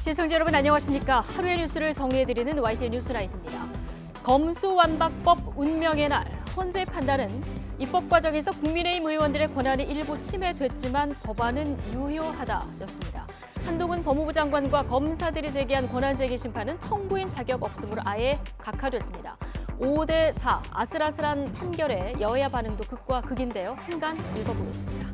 시청자 여러분 안녕하십니까. 하루의 뉴스를 정리해드리는 YTN 뉴스라이트입니다. 검수완박법 운명의 날, 헌재 판단은 입법 과정에서 국민의힘 의원들의 권한이 일부 침해됐지만 법안은 유효하다였습니다. 한동훈 법무부 장관과 검사들이 제기한 권한제기 심판은 청구인 자격 없음으로 아예 각하됐습니다. 5대4 아슬아슬한 판결에 여야 반응도 극과 극인데요. 한간 읽어보겠습니다.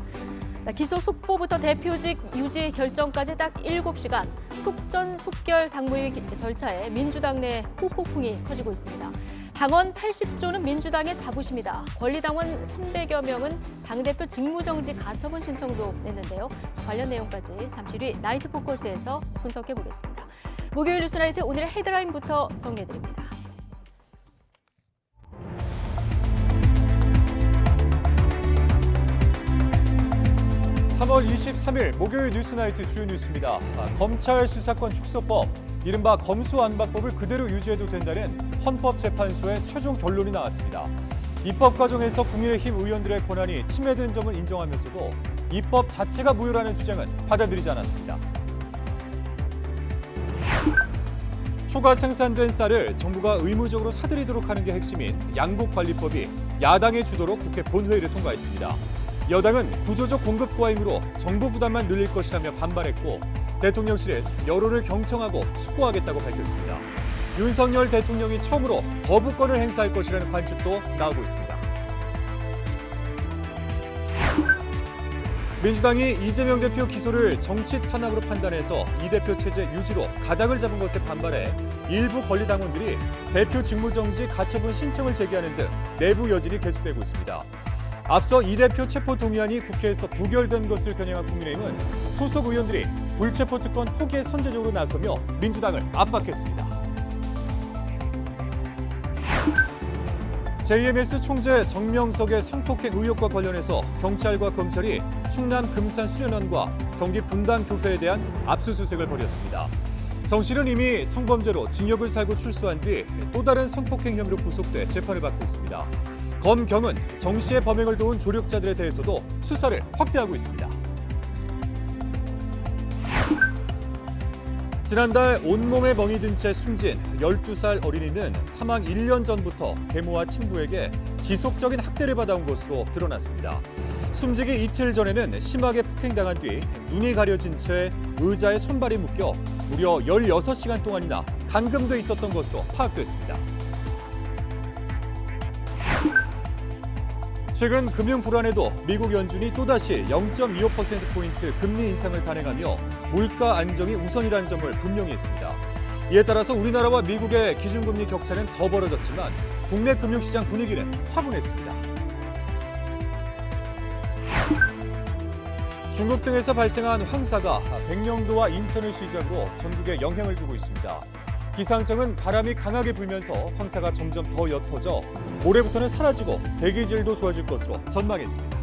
기소 속보부터 대표직 유지 결정까지 딱 7시간, 속전속결 당무위 절차에 민주당 내 후폭풍이 터지고 있습니다. 당원 80조는 민주당의 자부심이다. 권리당원 300여 명은 당대표 직무정지 가처분 신청도 냈는데요. 관련 내용까지 잠시 뒤 나이트 포커스에서 분석해보겠습니다. 목요일 뉴스나이트 오늘의 헤드라인부터 정리해드립니다. 3월 23일 목요일 뉴스나이트 주요 뉴스입니다. 검찰 수사권 축소법, 이른바 검수완박법을 그대로 유지해도 된다는 헌법재판소의 최종 결론이 나왔습니다. 입법 과정에서 국민의힘 의원들의 권한이 침해된 점을 인정하면서도 입법 자체가 무효라는 주장은 받아들이지 않았습니다. 초과 생산된 쌀을 정부가 의무적으로 사들이도록 하는 게 핵심인 양곡관리법이 야당의 주도로 국회 본회의를 통과했습니다. 여당은 구조적 공급 과잉으로 정부 부담만 늘릴 것이라며 반발했고 대통령실은 여론을 경청하고 숙고하겠다고 밝혔습니다. 윤석열 대통령이 처음으로 거부권을 행사할 것이라는 관측도 나오고 있습니다. 민주당이 이재명 대표 기소를 정치 탄압으로 판단해서 이 대표 체제 유지로 가닥을 잡은 것에 반발해 일부 권리당원들이 대표 직무정지 가처분 신청을 제기하는 등 내부 여진이 계속되고 있습니다. 앞서 이 대표 체포 동의안이 국회에서 부결된 것을 겨냥한 국민의힘은 소속 의원들이 불체포 특권 포기에 선제적으로 나서며 민주당을 압박했습니다. JMS 총재 정명석의 성폭행 의혹과 관련해서 경찰과 검찰이 충남 금산 수련원과 경기 분당교회에 대한 압수수색을 벌였습니다. 정 씨는 이미 성범죄로 징역을 살고 출소한 뒤 또 다른 성폭행 혐의로 구속돼 재판을 받고 있습니다. 검경은 정 씨의 범행을 도운 조력자들에 대해서도 수사를 확대하고 있습니다. 지난달 온몸에 멍이 든 채 숨진 12살 어린이는 사망 1년 전부터 계모와 친부에게 지속적인 학대를 받아온 것으로 드러났습니다. 숨지기 이틀 전에는 심하게 폭행당한 뒤 눈이 가려진 채 의자에 손발이 묶여 무려 16시간 동안이나 감금돼 있었던 것으로 파악됐습니다. 최근 금융 불안에도 미국 연준이 또다시 0.25%포인트 금리 인상을 단행하며 물가 안정이 우선이라는 점을 분명히 했습니다. 이에 따라서 우리나라와 미국의 기준금리 격차는 더 벌어졌지만 국내 금융시장 분위기는 차분했습니다. 중국 등에서 발생한 황사가 백령도와 인천을 시작으로 전국에 영향을 주고 있습니다. 기상청은 바람이 강하게 불면서 황사가 점점 더 옅어져 모레부터는 사라지고 대기질도 좋아질 것으로 전망했습니다.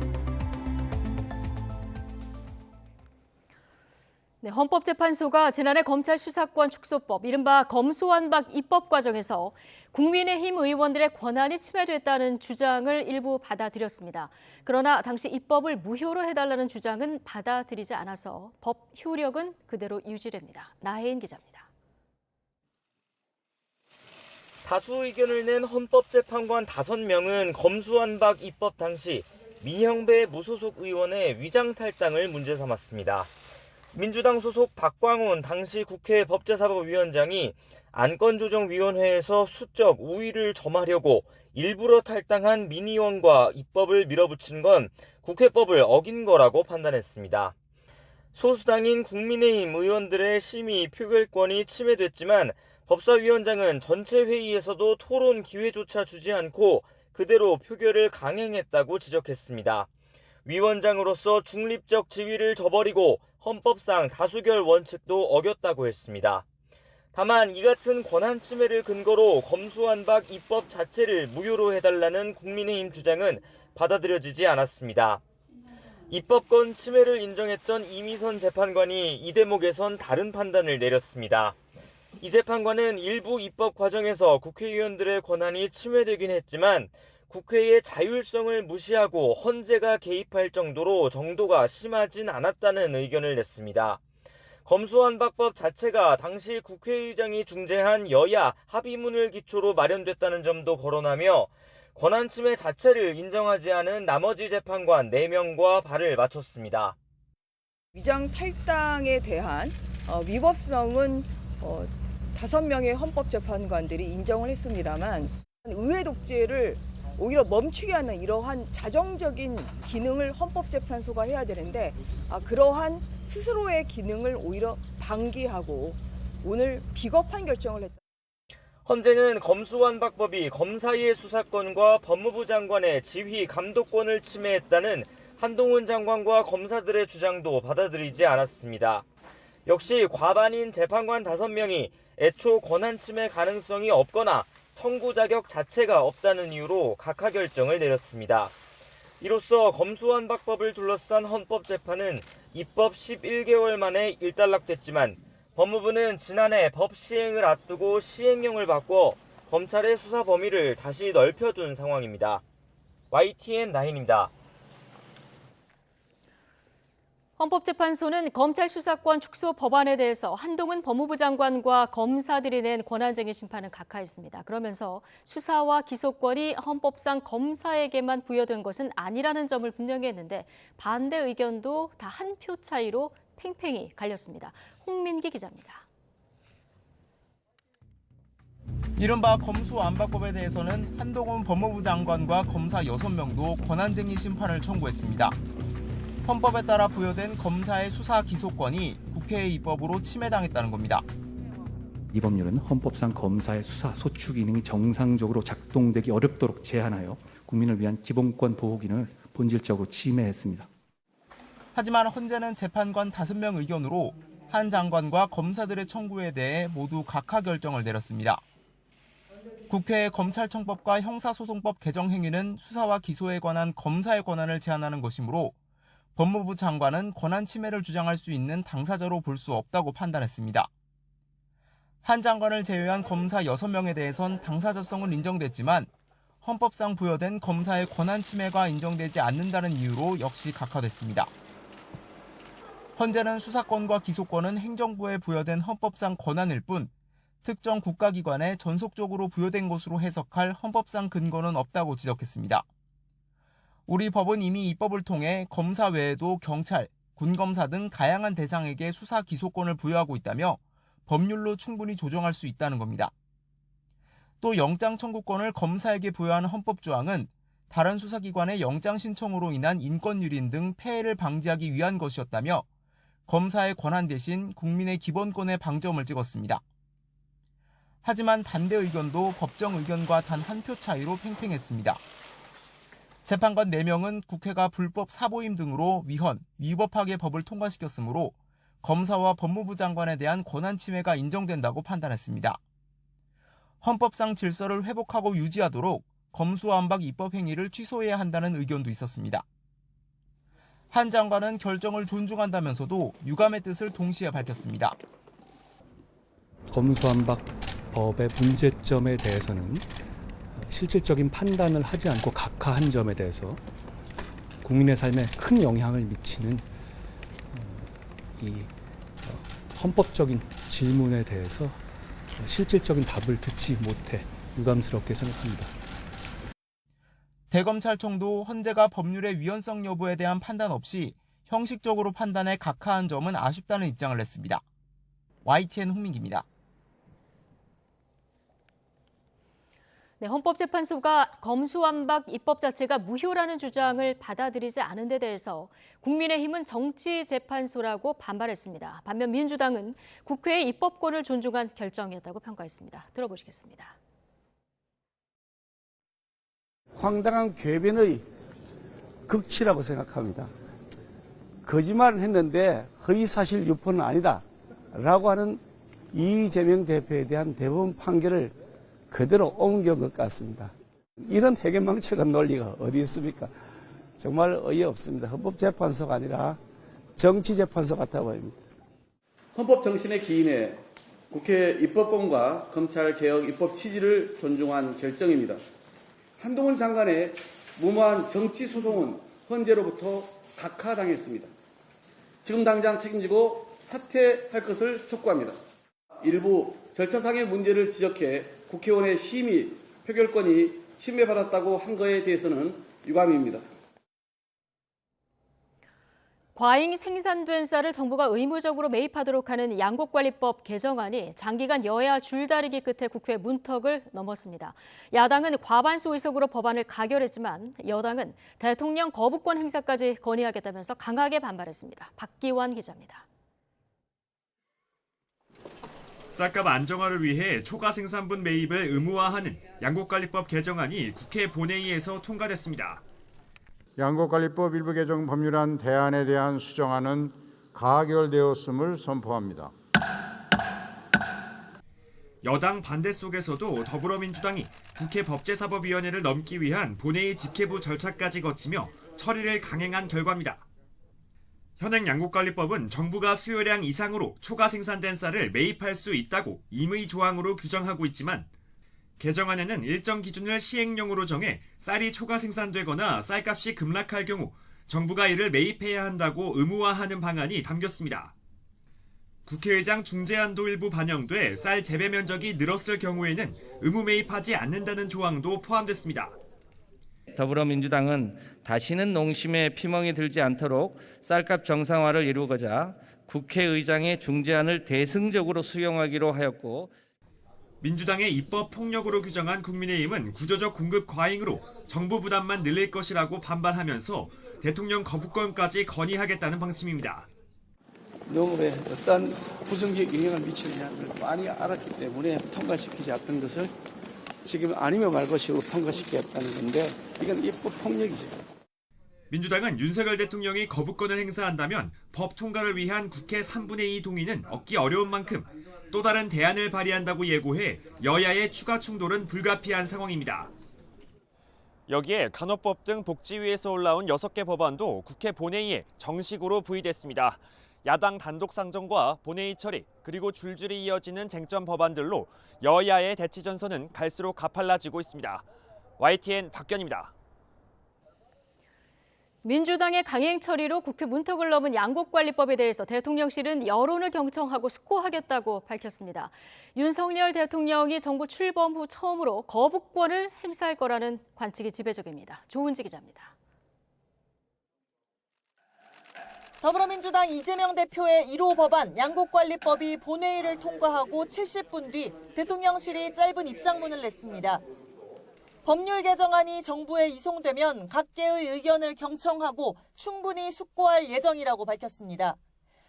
네, 헌법재판소가 지난해 검찰 수사권 축소법, 이른바 검수완박 입법 과정에서 국민의힘 의원들의 권한이 침해됐다는 주장을 일부 받아들였습니다. 그러나 당시 입법을 무효로 해달라는 주장은 받아들이지 않아서 법 효력은 그대로 유지됩니다. 나혜인 기자입니다. 다수 의견을 낸 헌법재판관 5명은 검수완박 입법 당시 민형배 무소속 의원의 위장 탈당을 문제 삼았습니다. 민주당 소속 박광온 당시 국회 법제사법위원장이 안건조정위원회에서 수적 우위를 점하려고 일부러 탈당한 민 의원과 입법을 밀어붙인 건 국회법을 어긴 거라고 판단했습니다. 소수당인 국민의힘 의원들의 심의 표결권이 침해됐지만 법사위원장은 전체 회의에서도 토론 기회조차 주지 않고 그대로 표결을 강행했다고 지적했습니다. 위원장으로서 중립적 지위를 저버리고 헌법상 다수결 원칙도 어겼다고 했습니다. 다만 이 같은 권한 침해를 근거로 검수완박 입법 자체를 무효로 해달라는 국민의힘 주장은 받아들여지지 않았습니다. 입법권 침해를 인정했던 이미선 재판관이 이 대목에선 다른 판단을 내렸습니다. 이 재판관은 일부 입법 과정에서 국회의원들의 권한이 침해되긴 했지만 국회의 자율성을 무시하고 헌재가 개입할 정도로 정도가 심하진 않았다는 의견을 냈습니다. 검수완박법 자체가 당시 국회의장이 중재한 여야 합의문을 기초로 마련됐다는 점도 거론하며 권한침해 자체를 인정하지 않은 나머지 재판관 4명과 발을 맞췄습니다. 위장 탈당에 대한 위법성은 5명의 헌법재판관들이 인정을 했습니다만 의회 독재를 오히려 멈추게 하는 이러한 자정적인 기능을 헌법재판소가 해야 되는데 그러한 스스로의 기능을 오히려 방기하고 오늘 비겁한 결정을 했다. 헌재는 검수완박법이 검사의 수사권과 법무부 장관의 지휘 감독권을 침해했다는 한동훈 장관과 검사들의 주장도 받아들이지 않았습니다. 역시 과반인 재판관 5명이 애초 권한 침해 가능성이 없거나 청구 자격 자체가 없다는 이유로 각하 결정을 내렸습니다. 이로써 검수완박법을 둘러싼 헌법재판은 입법 11개월 만에 일단락됐지만 법무부는 지난해 법 시행을 앞두고 시행령을 바꿔 검찰의 수사 범위를 다시 넓혀둔 상황입니다. YTN9입니다. 헌법재판소는 검찰 수사권 축소 법안에 대해서 한동훈 법무부 장관과 검사들이 낸 권한쟁의 심판을 각하했습니다. 그러면서 수사와 기소권이 헌법상 검사에게만 부여된 것은 아니라는 점을 분명히 했는데 반대 의견도 다 한 표 차이로 팽팽히 갈렸습니다. 홍민기 기자입니다. 이른바 검수완박법에 대해서는 한동훈 법무부 장관과 검사 6명도 권한쟁의 심판을 청구했습니다. 헌법에 따라 부여된 검사의 수사 기소권이 국회의 입법으로 침해당했다는 겁니다. 이 법률은 헌법상 검사의 수사, 소추 기능이 정상적으로 작동되기 어렵도록 제한하여 국민을 위한 기본권 보호 기능을 본질적으로 침해했습니다. 하지만 헌재는 재판관 5명 의견으로 한 장관과 검사들의 청구에 대해 모두 각하 결정을 내렸습니다. 국회의 검찰청법과 형사소송법 개정 행위는 수사와 기소에 관한 검사의 권한을 제한하는 것이므로 법무부 장관은 권한 침해를 주장할 수 있는 당사자로 볼 수 없다고 판단했습니다. 한 장관을 제외한 검사 6명에 대해선 당사자성은 인정됐지만 헌법상 부여된 검사의 권한 침해가 인정되지 않는다는 이유로 역시 각하됐습니다. 헌재는 수사권과 기소권은 행정부에 부여된 헌법상 권한일 뿐 특정 국가기관에 전속적으로 부여된 것으로 해석할 헌법상 근거는 없다고 지적했습니다. 우리 법은 이미 입법을 통해 검사 외에도 경찰, 군검사 등 다양한 대상에게 수사 기소권을 부여하고 있다며 법률로 충분히 조정할 수 있다는 겁니다. 또 영장 청구권을 검사에게 부여하는 헌법조항은 다른 수사기관의 영장 신청으로 인한 인권유린 등 폐해를 방지하기 위한 것이었다며 검사의 권한 대신 국민의 기본권에 방점을 찍었습니다. 하지만 반대 의견도 법정 의견과 단 한 표 차이로 팽팽했습니다. 재판관 4명은 국회가 불법 사보임 등으로 위헌, 위법하게 법을 통과시켰으므로 검사와 법무부 장관에 대한 권한 침해가 인정된다고 판단했습니다. 헌법상 질서를 회복하고 유지하도록 검수완박 입법 행위를 취소해야 한다는 의견도 있었습니다. 한 장관은 결정을 존중한다면서도 유감의 뜻을 동시에 밝혔습니다. 검수완박법의 문제점에 대해서는 실질적인 판단을 하지 않고 각하한 점에 대해서 국민의 삶에 큰 영향을 미치는 이 헌법적인 질문에 대해서 실질적인 답을 듣지 못해 유감스럽게 생각합니다. 대검찰청도 헌재가 법률의 위헌성 여부에 대한 판단 없이 형식적으로 판단해 각하한 점은 아쉽다는 입장을 냈습니다. YTN 홍민기입니다. 네, 헌법재판소가 검수완박 입법 자체가 무효라는 주장을 받아들이지 않은 데 대해서 국민의힘은 정치재판소라고 반발했습니다. 반면 민주당은 국회의 입법권을 존중한 결정이었다고 평가했습니다. 들어보시겠습니다. 황당한 궤변의 극치라고 생각합니다. 거짓말을 했는데 허위사실 유포는 아니다라고 하는 이재명 대표에 대한 대법원 판결을 그대로 옮겨온 것 같습니다. 이런 해괴망측한 논리가 어디 있습니까? 정말 어이없습니다. 헌법재판소가 아니라 정치재판소 같아 보입니다. 헌법 정신에 기인해 국회 입법권과 검찰개혁 입법 취지를 존중한 결정입니다. 한동훈 장관의 무모한 정치소송은 헌재로부터 각하당했습니다. 지금 당장 책임지고 사퇴할 것을 촉구합니다. 일부 절차상의 문제를 지적해 국회의원의 심의 표결권이 침해받았다고 한 것에 대해서는 유감입니다. 과잉 생산된 쌀을 정부가 의무적으로 매입하도록 하는 양곡관리법 개정안이 장기간 여야 줄다리기 끝에 국회 문턱을 넘었습니다. 야당은 과반수 의석으로 법안을 가결했지만 여당은 대통령 거부권 행사까지 건의하겠다면서 강하게 반발했습니다. 박기환 기자입니다. 쌀값 안정화를 위해 초과 생산분 매입을 의무화하는 양곡관리법 개정안이 국회 본회의에서 통과됐습니다. 양곡관리법 일부 개정 법률안 대안에 대한 수정안은 가결되었음을 선포합니다. 여당 반대 속에서도 더불어민주당이 국회 법제사법위원회를 넘기 위한 본회의 집계부 절차까지 거치며 처리를 강행한 결과입니다. 현행 양곡관리법은 정부가 수요량 이상으로 초과 생산된 쌀을 매입할 수 있다고 임의 조항으로 규정하고 있지만 개정안에는 일정 기준을 시행령으로 정해 쌀이 초과 생산되거나 쌀값이 급락할 경우 정부가 이를 매입해야 한다고 의무화하는 방안이 담겼습니다. 국회의장 중재안도 일부 반영돼 쌀 재배 면적이 늘었을 경우에는 의무 매입하지 않는다는 조항도 포함됐습니다. 더불어민주당은 다시는 농심에 피멍이 들지 않도록 쌀값 정상화를 이루고자 국회의장의 중재안을 대승적으로 수용하기로 하였고, 민주당의 입법 폭력으로 규정한 국민의힘은 구조적 공급 과잉으로 정부 부담만 늘릴 것이라고 반발하면서 대통령 거부권까지 건의하겠다는 방침입니다. 농업에 어떤 부정적 영향을 미치느냐를 많이 알았기 때문에 통과시키지 않던 것을 지금 아니면 말고식으로 통과시켰다는 건데 이건 입법 폭력이죠. 민주당은 윤석열 대통령이 거부권을 행사한다면 법 통과를 위한 국회 3분의 2 동의는 얻기 어려운 만큼 또 다른 대안을 발의한다고 예고해 여야의 추가 충돌은 불가피한 상황입니다. 여기에 간호법 등 복지위에서 올라온 6개 법안도 국회 본회의에 정식으로 부의됐습니다. 야당 단독 상정과 본회의 처리, 그리고 줄줄이 이어지는 쟁점 법안들로 여야의 대치 전선은 갈수록 가팔라지고 있습니다. YTN 박견입니다. 민주당의 강행 처리로 국회 문턱을 넘은 양곡관리법에 대해서 대통령실은 여론을 경청하고 숙고하겠다고 밝혔습니다. 윤석열 대통령이 정부 출범 후 처음으로 거부권을 행사할 거라는 관측이 지배적입니다. 조은지 기자입니다. 더불어민주당 이재명 대표의 1호 법안 양곡관리법이 본회의를 통과하고 70분 뒤 대통령실이 짧은 입장문을 냈습니다. 법률 개정안이 정부에 이송되면 각계의 의견을 경청하고 충분히 숙고할 예정이라고 밝혔습니다.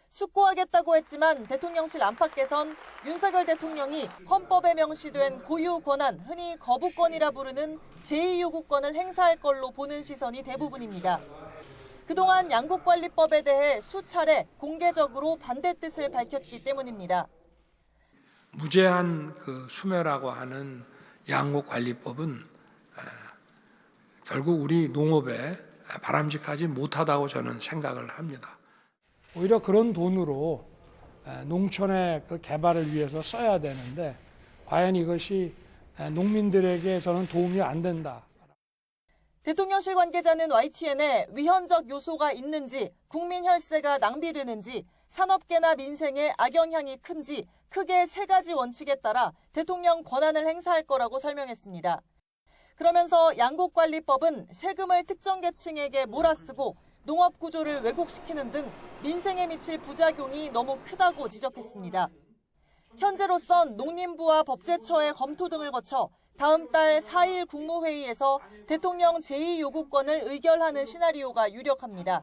숙고하겠다고 했지만 대통령실 안팎에선 윤석열 대통령이 헌법에 명시된 고유 권한, 흔히 거부권이라 부르는 제2요구권을 행사할 걸로 보는 시선이 대부분입니다. 그동안 양곡관리법에 대해 수차례 공개적으로 반대 뜻을 밝혔기 때문입니다. 무제한 수매라고 하는 양곡관리법은 결국 우리 농업에 바람직하지 못하다고 저는 생각을 합니다. 오히려 그런 돈으로 농촌의 개발을 위해서 써야 되는데 과연 이것이 농민들에게 저는 도움이 안 된다. 대통령실 관계자는 YTN에 위헌적 요소가 있는지, 국민 혈세가 낭비되는지, 산업계나 민생에 악영향이 큰지 크게 3가지 원칙에 따라 대통령 권한을 행사할 거라고 설명했습니다. 그러면서 양곡관리법은 세금을 특정 계층에게 몰아쓰고 농업 구조를 왜곡시키는 등 민생에 미칠 부작용이 너무 크다고 지적했습니다. 현재로선 농림부와 법제처의 검토 등을 거쳐 다음 달 4일 국무회의에서 대통령 제2요구권을 의결하는 시나리오가 유력합니다.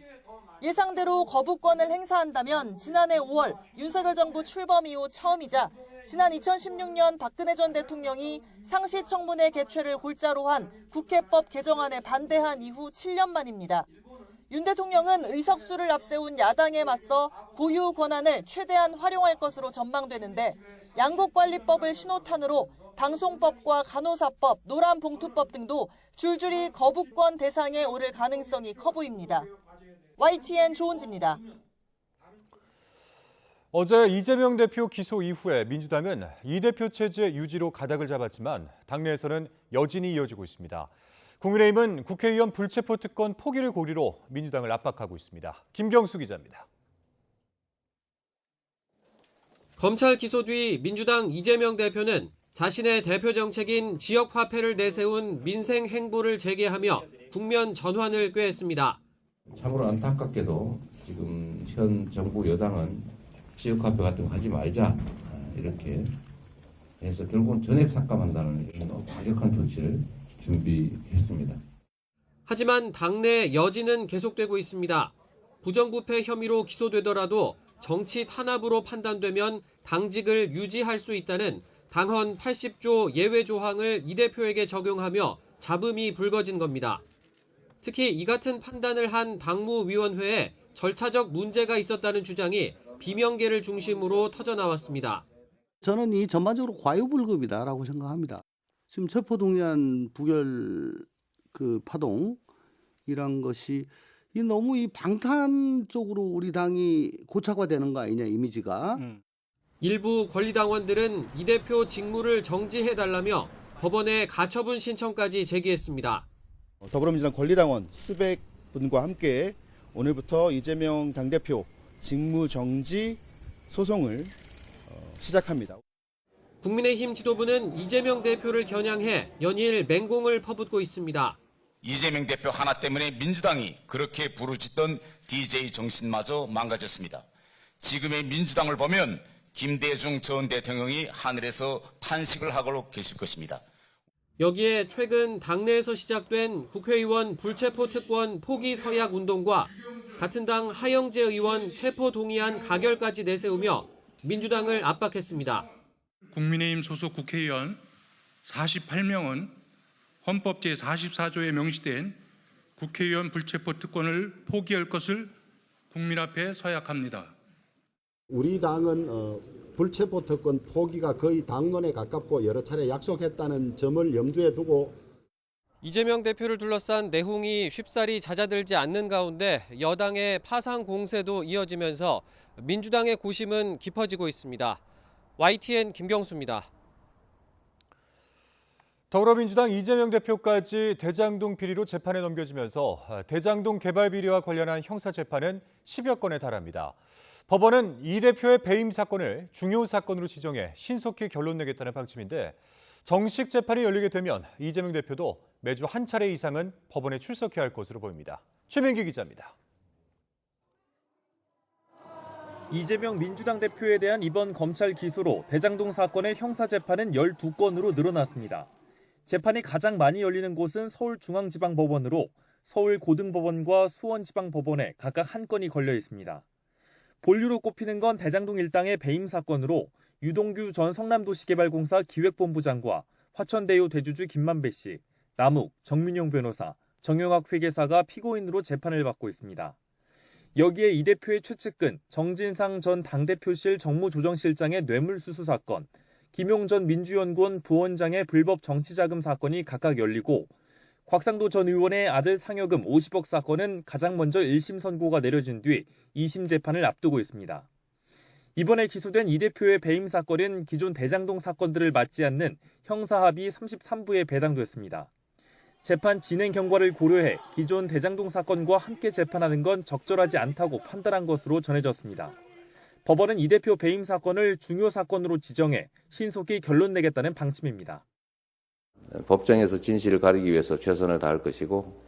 예상대로 거부권을 행사한다면 지난해 5월 윤석열 정부 출범 이후 처음이자 지난 2016년 박근혜 전 대통령이 상시청문회 개최를 골자로 한 국회법 개정안에 반대한 이후 7년 만입니다. 윤 대통령은 의석수를 앞세운 야당에 맞서 고유 권한을 최대한 활용할 것으로 전망되는데 양곡관리법을 신호탄으로 방송법과 간호사법, 노란봉투법 등도 줄줄이 거부권 대상에 오를 가능성이 커 보입니다. YTN 조은지입니다. 어제 이재명 대표 기소 이후에 민주당은 이 대표 체제 유지로 가닥을 잡았지만 당내에서는 여진이 이어지고 있습니다. 국민의힘은 국회의원 불체포 특권 포기를 고리로 민주당을 압박하고 있습니다. 김경수 기자입니다. 검찰 기소 뒤 민주당 이재명 대표는 자신의 대표 정책인 지역 화폐를 내세운 민생 행보를 재개하며 국면 전환을 꾀했습니다. 참으로 안타깝게도 지금 현 정부 여당은 지역 화폐 같은 거 하지 말자 이렇게 해서 결국은 전액 삭감한다는 이런 과격한 조치를 준비했습니다. 하지만 당내 여지는 계속되고 있습니다. 부정부패 혐의로 기소되더라도 정치 탄압으로 판단되면 당직을 유지할 수 있다는 당헌 80조 예외 조항을 이 대표에게 적용하며 잡음이 불거진 겁니다. 특히 이 같은 판단을 한 당무위원회에 절차적 문제가 있었다는 주장이 비명계를 중심으로 터져나왔습니다. 저는 이 전반적으로 과유불급이다라고 생각합니다. 지금 체포동의안 부결 파동이란 것이 너무 이 방탄 쪽으로 우리 당이 고착화되는 거 아니냐 이미지가. 일부 권리당원들은 이 대표 직무를 정지해달라며 법원에 가처분 신청까지 제기했습니다. 더불어민주당 권리당원 수백 분과 함께 오늘부터 이재명 당대표 직무 정지 소송을 시작합니다. 국민의힘 지도부는 이재명 대표를 겨냥해 연일 맹공을 퍼붓고 있습니다. 이재명 대표 하나 때문에 민주당이 그렇게 부르짖던 DJ 정신마저 망가졌습니다. 지금의 민주당을 보면 김대중 전 대통령이 하늘에서 탄식을 하고 계실 것입니다. 여기에 최근 당내에서 시작된 국회의원 불체포 특권 포기 서약 운동과 같은 당 하영재 의원 체포 동의안 가결까지 내세우며 민주당을 압박했습니다. 국민의힘 소속 국회의원 48명은 헌법 제44조에 명시된 국회의원 불체포 특권을 포기할 것을 국민 앞에 서약합니다. 우리 당은 불체포 특권 포기가 거의 당론에 가깝고 여러 차례 약속했다는 점을 염두에 두고 이재명 대표를 둘러싼 내홍이 쉽사리 잦아들지 않는 가운데 여당의 파상 공세도 이어지면서 민주당의 고심은 깊어지고 있습니다. YTN 김경수입니다. 더불어민주당 이재명 대표까지 대장동 비리로 재판에 넘겨지면서 대장동 개발 비리와 관련한 형사재판은 10여 건에 달합니다. 법원은 이 대표의 배임 사건을 중요 사건으로 지정해 신속히 결론 내겠다는 방침인데 정식 재판이 열리게 되면 이재명 대표도 매주 한 차례 이상은 법원에 출석해야 할 것으로 보입니다. 최민기 기자입니다. 이재명 민주당 대표에 대한 이번 검찰 기소로 대장동 사건의 형사재판은 12건으로 늘어났습니다. 재판이 가장 많이 열리는 곳은 서울중앙지방법원으로 서울고등법원과 수원지방법원에 각각 한 건이 걸려 있습니다. 본류로 꼽히는 건 대장동 일당의 배임 사건으로 유동규 전 성남도시개발공사 기획본부장과 화천대유 대주주 김만배 씨, 남욱, 정민용 변호사, 정영학 회계사가 피고인으로 재판을 받고 있습니다. 여기에 이 대표의 최측근 정진상 전 당대표실 정무조정실장의 뇌물수수 사건, 김용 전 민주연구원 부원장의 불법 정치자금 사건이 각각 열리고 곽상도 전 의원의 아들 상여금 50억 사건은 가장 먼저 1심 선고가 내려진 뒤 2심 재판을 앞두고 있습니다. 이번에 기소된 이 대표의 배임 사건은 기존 대장동 사건들을 맞지 않는 형사합의 33부에 배당됐습니다. 재판 진행 경과를 고려해 기존 대장동 사건과 함께 재판하는 건 적절하지 않다고 판단한 것으로 전해졌습니다. 법원은 이 대표 배임 사건을 중요 사건으로 지정해 신속히 결론 내겠다는 방침입니다. 법정에서 진실을 가리기 위해서 최선을 다할 것이고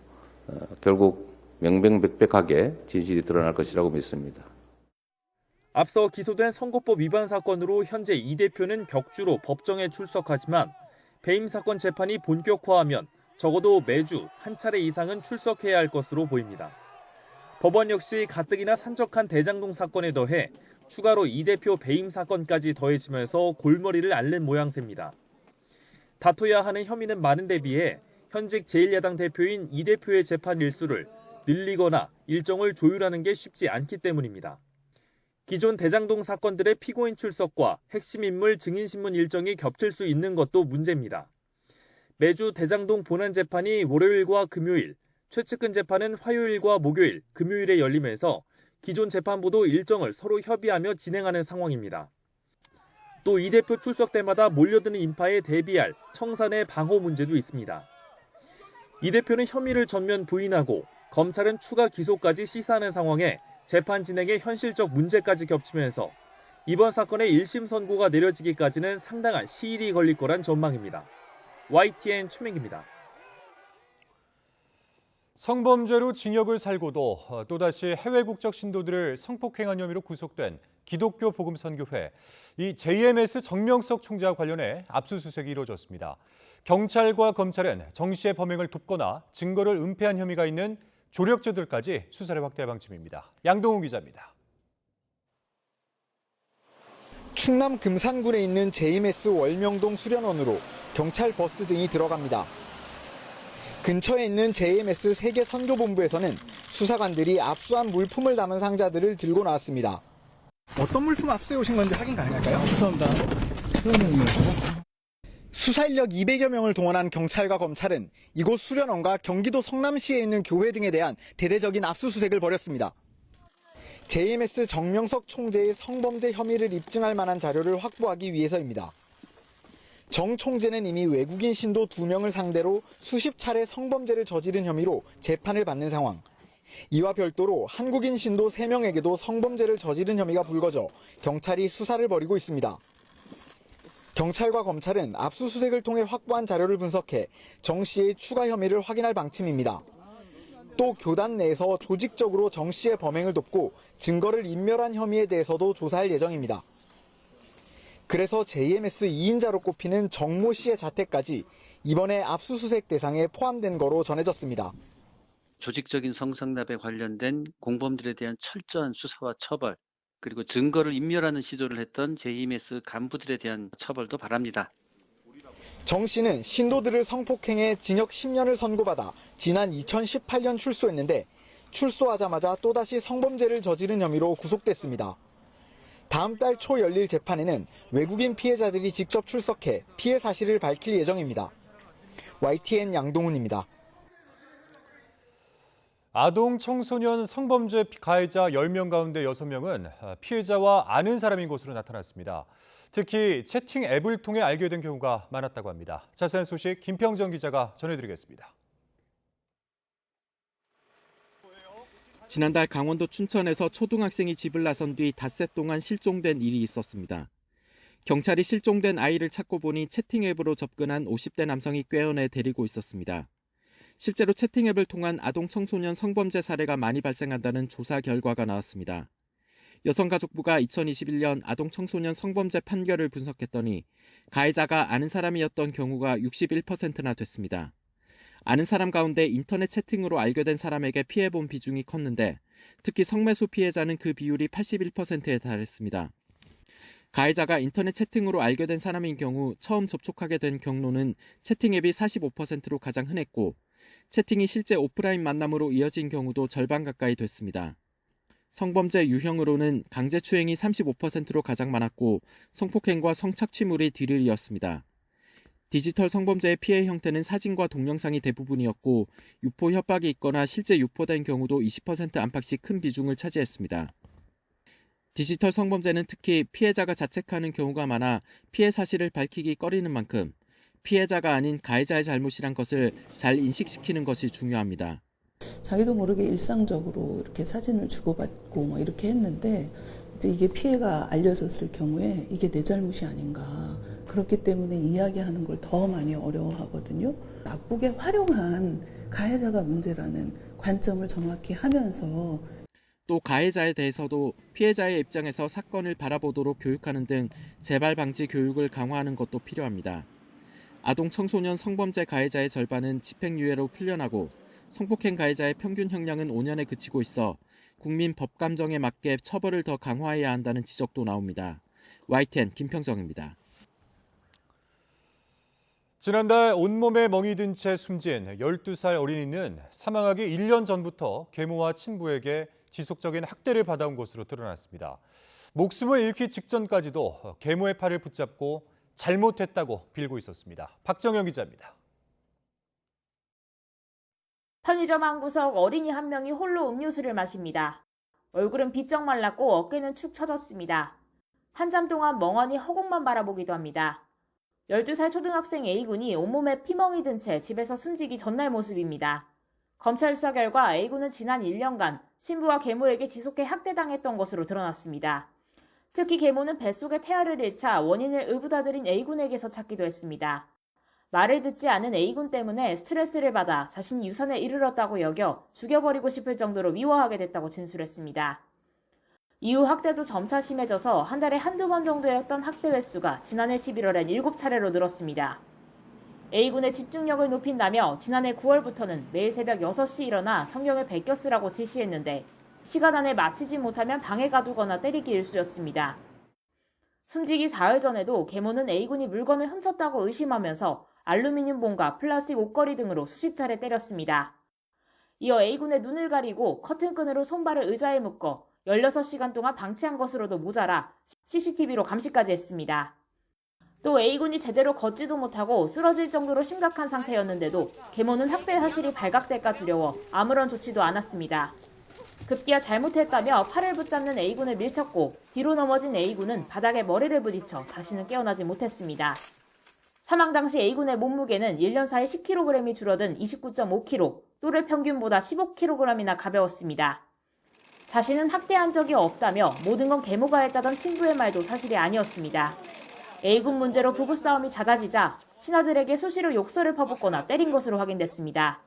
결국 명명백백하게 진실이 드러날 것이라고 믿습니다. 앞서 기소된 선거법 위반 사건으로 현재 이 대표는 격주로 법정에 출석하지만 배임 사건 재판이 본격화하면 적어도 매주 한 차례 이상은 출석해야 할 것으로 보입니다. 법원 역시 가뜩이나 산적한 대장동 사건에 더해 추가로 이 대표 배임 사건까지 더해지면서 골머리를 앓는 모양새입니다. 다퉈야 하는 혐의는 많은 데 비해 현직 제1야당 대표인 이 대표의 재판 일수를 늘리거나 일정을 조율하는 게 쉽지 않기 때문입니다. 기존 대장동 사건들의 피고인 출석과 핵심 인물 증인신문 일정이 겹칠 수 있는 것도 문제입니다. 매주 대장동 본안 재판이 월요일과 금요일, 최측근 재판은 화요일과 목요일, 금요일에 열리면서 기존 재판부도 일정을 서로 협의하며 진행하는 상황입니다. 또 이 대표 출석 때마다 몰려드는 인파에 대비할 청산의 방호 문제도 있습니다. 이 대표는 혐의를 전면 부인하고 검찰은 추가 기소까지 시사하는 상황에 재판 진행에 현실적 문제까지 겹치면서 이번 사건의 1심 선고가 내려지기까지는 상당한 시일이 걸릴 거란 전망입니다. YTN 최민기입니다. 성범죄로 징역을 살고도 또다시 해외 국적 신도들을 성폭행한 혐의로 구속된 기독교 복음선교회, 이 JMS 정명석 총재와 관련해 압수수색이 이루어졌습니다. 경찰과 검찰은 정 씨의 범행을 돕거나 증거를 은폐한 혐의가 있는 조력자들까지 수사를 확대할 방침입니다. 양동훈 기자입니다. 충남 금산군에 있는 JMS 월명동 수련원으로 경찰 버스 등이 들어갑니다. 근처에 있는 JMS 세계 선교본부에서는 수사관들이 압수한 물품을 담은 상자들을 들고 나왔습니다. 어떤 물품 압수해 오신 건지 확인 가능할까요? 죄송합니다. 수사 인력 200여 명을 동원한 경찰과 검찰은 이곳 수련원과 경기도 성남시에 있는 교회 등에 대한 대대적인 압수수색을 벌였습니다. JMS 정명석 총재의 성범죄 혐의를 입증할 만한 자료를 확보하기 위해서입니다. 정 총재는 이미 외국인 신도 2명을 상대로 수십 차례 성범죄를 저지른 혐의로 재판을 받는 상황. 이와 별도로 한국인 신도 3명에게도 성범죄를 저지른 혐의가 불거져 경찰이 수사를 벌이고 있습니다. 경찰과 검찰은 압수수색을 통해 확보한 자료를 분석해 정 씨의 추가 혐의를 확인할 방침입니다. 또 교단 내에서 조직적으로 정 씨의 범행을 돕고 증거를 인멸한 혐의에 대해서도 조사할 예정입니다. 그래서 JMS 2인자로 꼽히는 정모 씨의 자택까지 이번에 압수수색 대상에 포함된 거로 전해졌습니다. 조직적인 성상납에 관련된 공범들에 대한 철저한 수사와 처벌, 그리고 증거를 인멸하는 시도를 했던 JMS 간부들에 대한 처벌도 바랍니다. 정 씨는 신도들을 성폭행해 징역 10년을 선고받아 지난 2018년 출소했는데 출소하자마자 또다시 성범죄를 저지른 혐의로 구속됐습니다. 다음 달 초 열릴 재판에는 외국인 피해자들이 직접 출석해 피해 사실을 밝힐 예정입니다. YTN 양동훈입니다. 아동 청소년 성범죄 가해자 10명 가운데 6명은 피해자와 아는 사람인 것으로 나타났습니다. 특히 채팅 앱을 통해 알게 된 경우가 많았다고 합니다. 자세한 소식 김평정 기자가 전해드리겠습니다. 지난달 강원도 춘천에서 초등학생이 집을 나선 뒤 닷새 동안 실종된 일이 있었습니다. 경찰이 실종된 아이를 찾고 보니 채팅 앱으로 접근한 50대 남성이 꿰어내 데리고 있었습니다. 실제로 채팅 앱을 통한 아동 청소년 성범죄 사례가 많이 발생한다는 조사 결과가 나왔습니다. 여성가족부가 2021년 아동 청소년 성범죄 판결을 분석했더니 가해자가 아는 사람이었던 경우가 61%나 됐습니다. 아는 사람 가운데 인터넷 채팅으로 알게 된 사람에게 피해본 비중이 컸는데 특히 성매수 피해자는 그 비율이 81%에 달했습니다. 가해자가 인터넷 채팅으로 알게 된 사람인 경우 처음 접촉하게 된 경로는 채팅 앱이 45%로 가장 흔했고 채팅이 실제 오프라인 만남으로 이어진 경우도 절반 가까이 됐습니다. 성범죄 유형으로는 강제추행이 35%로 가장 많았고 성폭행과 성착취물이 뒤를 이었습니다. 디지털 성범죄의 피해 형태는 사진과 동영상이 대부분이었고 유포 협박이 있거나 실제 유포된 경우도 20% 안팎씩 큰 비중을 차지했습니다. 디지털 성범죄는 특히 피해자가 자책하는 경우가 많아 피해 사실을 밝히기 꺼리는 만큼 피해자가 아닌 가해자의 잘못이란 것을 잘 인식시키는 것이 중요합니다. 자기도 모르게 일상적으로 이렇게 사진을 주고받고 이렇게 했는데 이제 이게 피해가 알려졌을 경우에 이게 내 잘못이 아닌가. 그렇기 때문에 이야기하는 걸 더 많이 어려워하거든요. 나쁘게 활용한 가해자가 문제라는 관점을 정확히 하면서 또 가해자에 대해서도 피해자의 입장에서 사건을 바라보도록 교육하는 등 재발 방지 교육을 강화하는 것도 필요합니다. 아동 청소년 성범죄 가해자의 절반은 집행유예로 풀려나고 성폭행 가해자의 평균 형량은 5년에 그치고 있어 국민 법감정에 맞게 처벌을 더 강화해야 한다는 지적도 나옵니다. YTN 김평정입니다. 지난달 온몸에 멍이 든 채 숨진 12살 어린이는 사망하기 1년 전부터 계모와 친부에게 지속적인 학대를 받아온 것으로 드러났습니다. 목숨을 잃기 직전까지도 계모의 팔을 붙잡고 잘못했다고 빌고 있었습니다. 박정영 기자입니다. 편의점 한 구석 어린이 한 명이 홀로 음료수를 마십니다. 얼굴은 비쩍 말랐고 어깨는 축 처졌습니다. 한참 동안 멍하니 허공만 바라보기도 합니다. 12살 초등학생 A군이 온몸에 피멍이 든 채 집에서 숨지기 전날 모습입니다. 검찰 수사 결과 A군은 지난 1년간 친부와 계모에게 지속해 학대당했던 것으로 드러났습니다. 특히 계모는 뱃속에 태아를 잃자 원인을 의붓아들인 A군에게서 찾기도 했습니다. 말을 듣지 않은 A군 때문에 스트레스를 받아 자신이 유산에 이르렀다고 여겨 죽여버리고 싶을 정도로 미워하게 됐다고 진술했습니다. 이후 학대도 점차 심해져서 한 달에 한두 번 정도였던 학대 횟수가 지난해 11월엔 7차례로 늘었습니다. A군의 집중력을 높인다며 지난해 9월부터는 매일 새벽 6시 일어나 성경을 베껴 쓰라고 지시했는데 시간 안에 마치지 못하면 방에 가두거나 때리기 일쑤였습니다. 숨지기 사흘 전에도 계모는 A군이 물건을 훔쳤다고 의심하면서 알루미늄 봉과 플라스틱 옷걸이 등으로 수십 차례 때렸습니다. 이어 A군의 눈을 가리고 커튼끈으로 손발을 의자에 묶어 16시간 동안 방치한 것으로도 모자라 CCTV로 감시까지 했습니다. 또 A군이 제대로 걷지도 못하고 쓰러질 정도로 심각한 상태였는데도 계모는 학대 사실이 발각될까 두려워 아무런 조치도 않았습니다. 급기야 잘못했다며 팔을 붙잡는 A군을 밀쳤고 뒤로 넘어진 A군은 바닥에 머리를 부딪혀 다시는 깨어나지 못했습니다. 사망 당시 A군의 몸무게는 1년 사이 10kg이 줄어든 29.5kg, 또래 평균보다 15kg이나 가벼웠습니다. 자신은 학대한 적이 없다며 모든 건 계모가 했다던 친구의 말도 사실이 아니었습니다. A군 문제로 부부싸움이 잦아지자 친아들에게 수시로 욕설을 퍼붓거나 때린 것으로 확인됐습니다.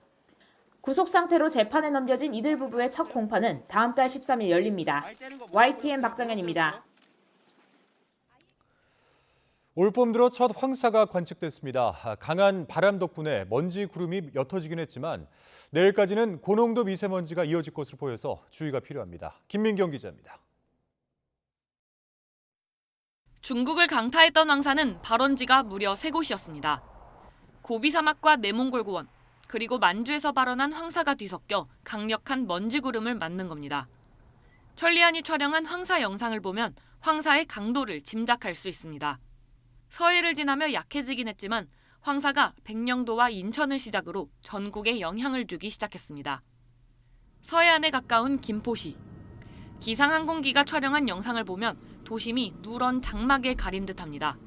구속 상태로 재판에 넘겨진 이들 부부의 첫 공판은 다음 달 13일 열립니다. YTN 박정현입니다. 올봄 들어 첫 황사가 관측됐습니다. 강한 바람 덕분에 먼지 구름이 옅어지긴 했지만 내일까지는 고농도 미세먼지가 이어질 것으로 보여서 주의가 필요합니다. 김민경 기자입니다. 중국을 강타했던 황사는 발원지가 무려 3곳이었습니다. 고비 사막과 내몽골고원, 그리고 만주에서 발원한 황사가 뒤섞여 강력한 먼지 구름을 만든 겁니다. 천리안이 촬영한 황사 영상을 보면 황사의 강도를 짐작할 수 있습니다. 서해를 지나며 약해지긴 했지만 황사가 백령도와 인천을 시작으로 전국에 영향을 주기 시작했습니다. 서해안에 가까운 김포시. 기상항공기가 촬영한 영상을 보면 도심이 누런 장막에 가린 듯합니다.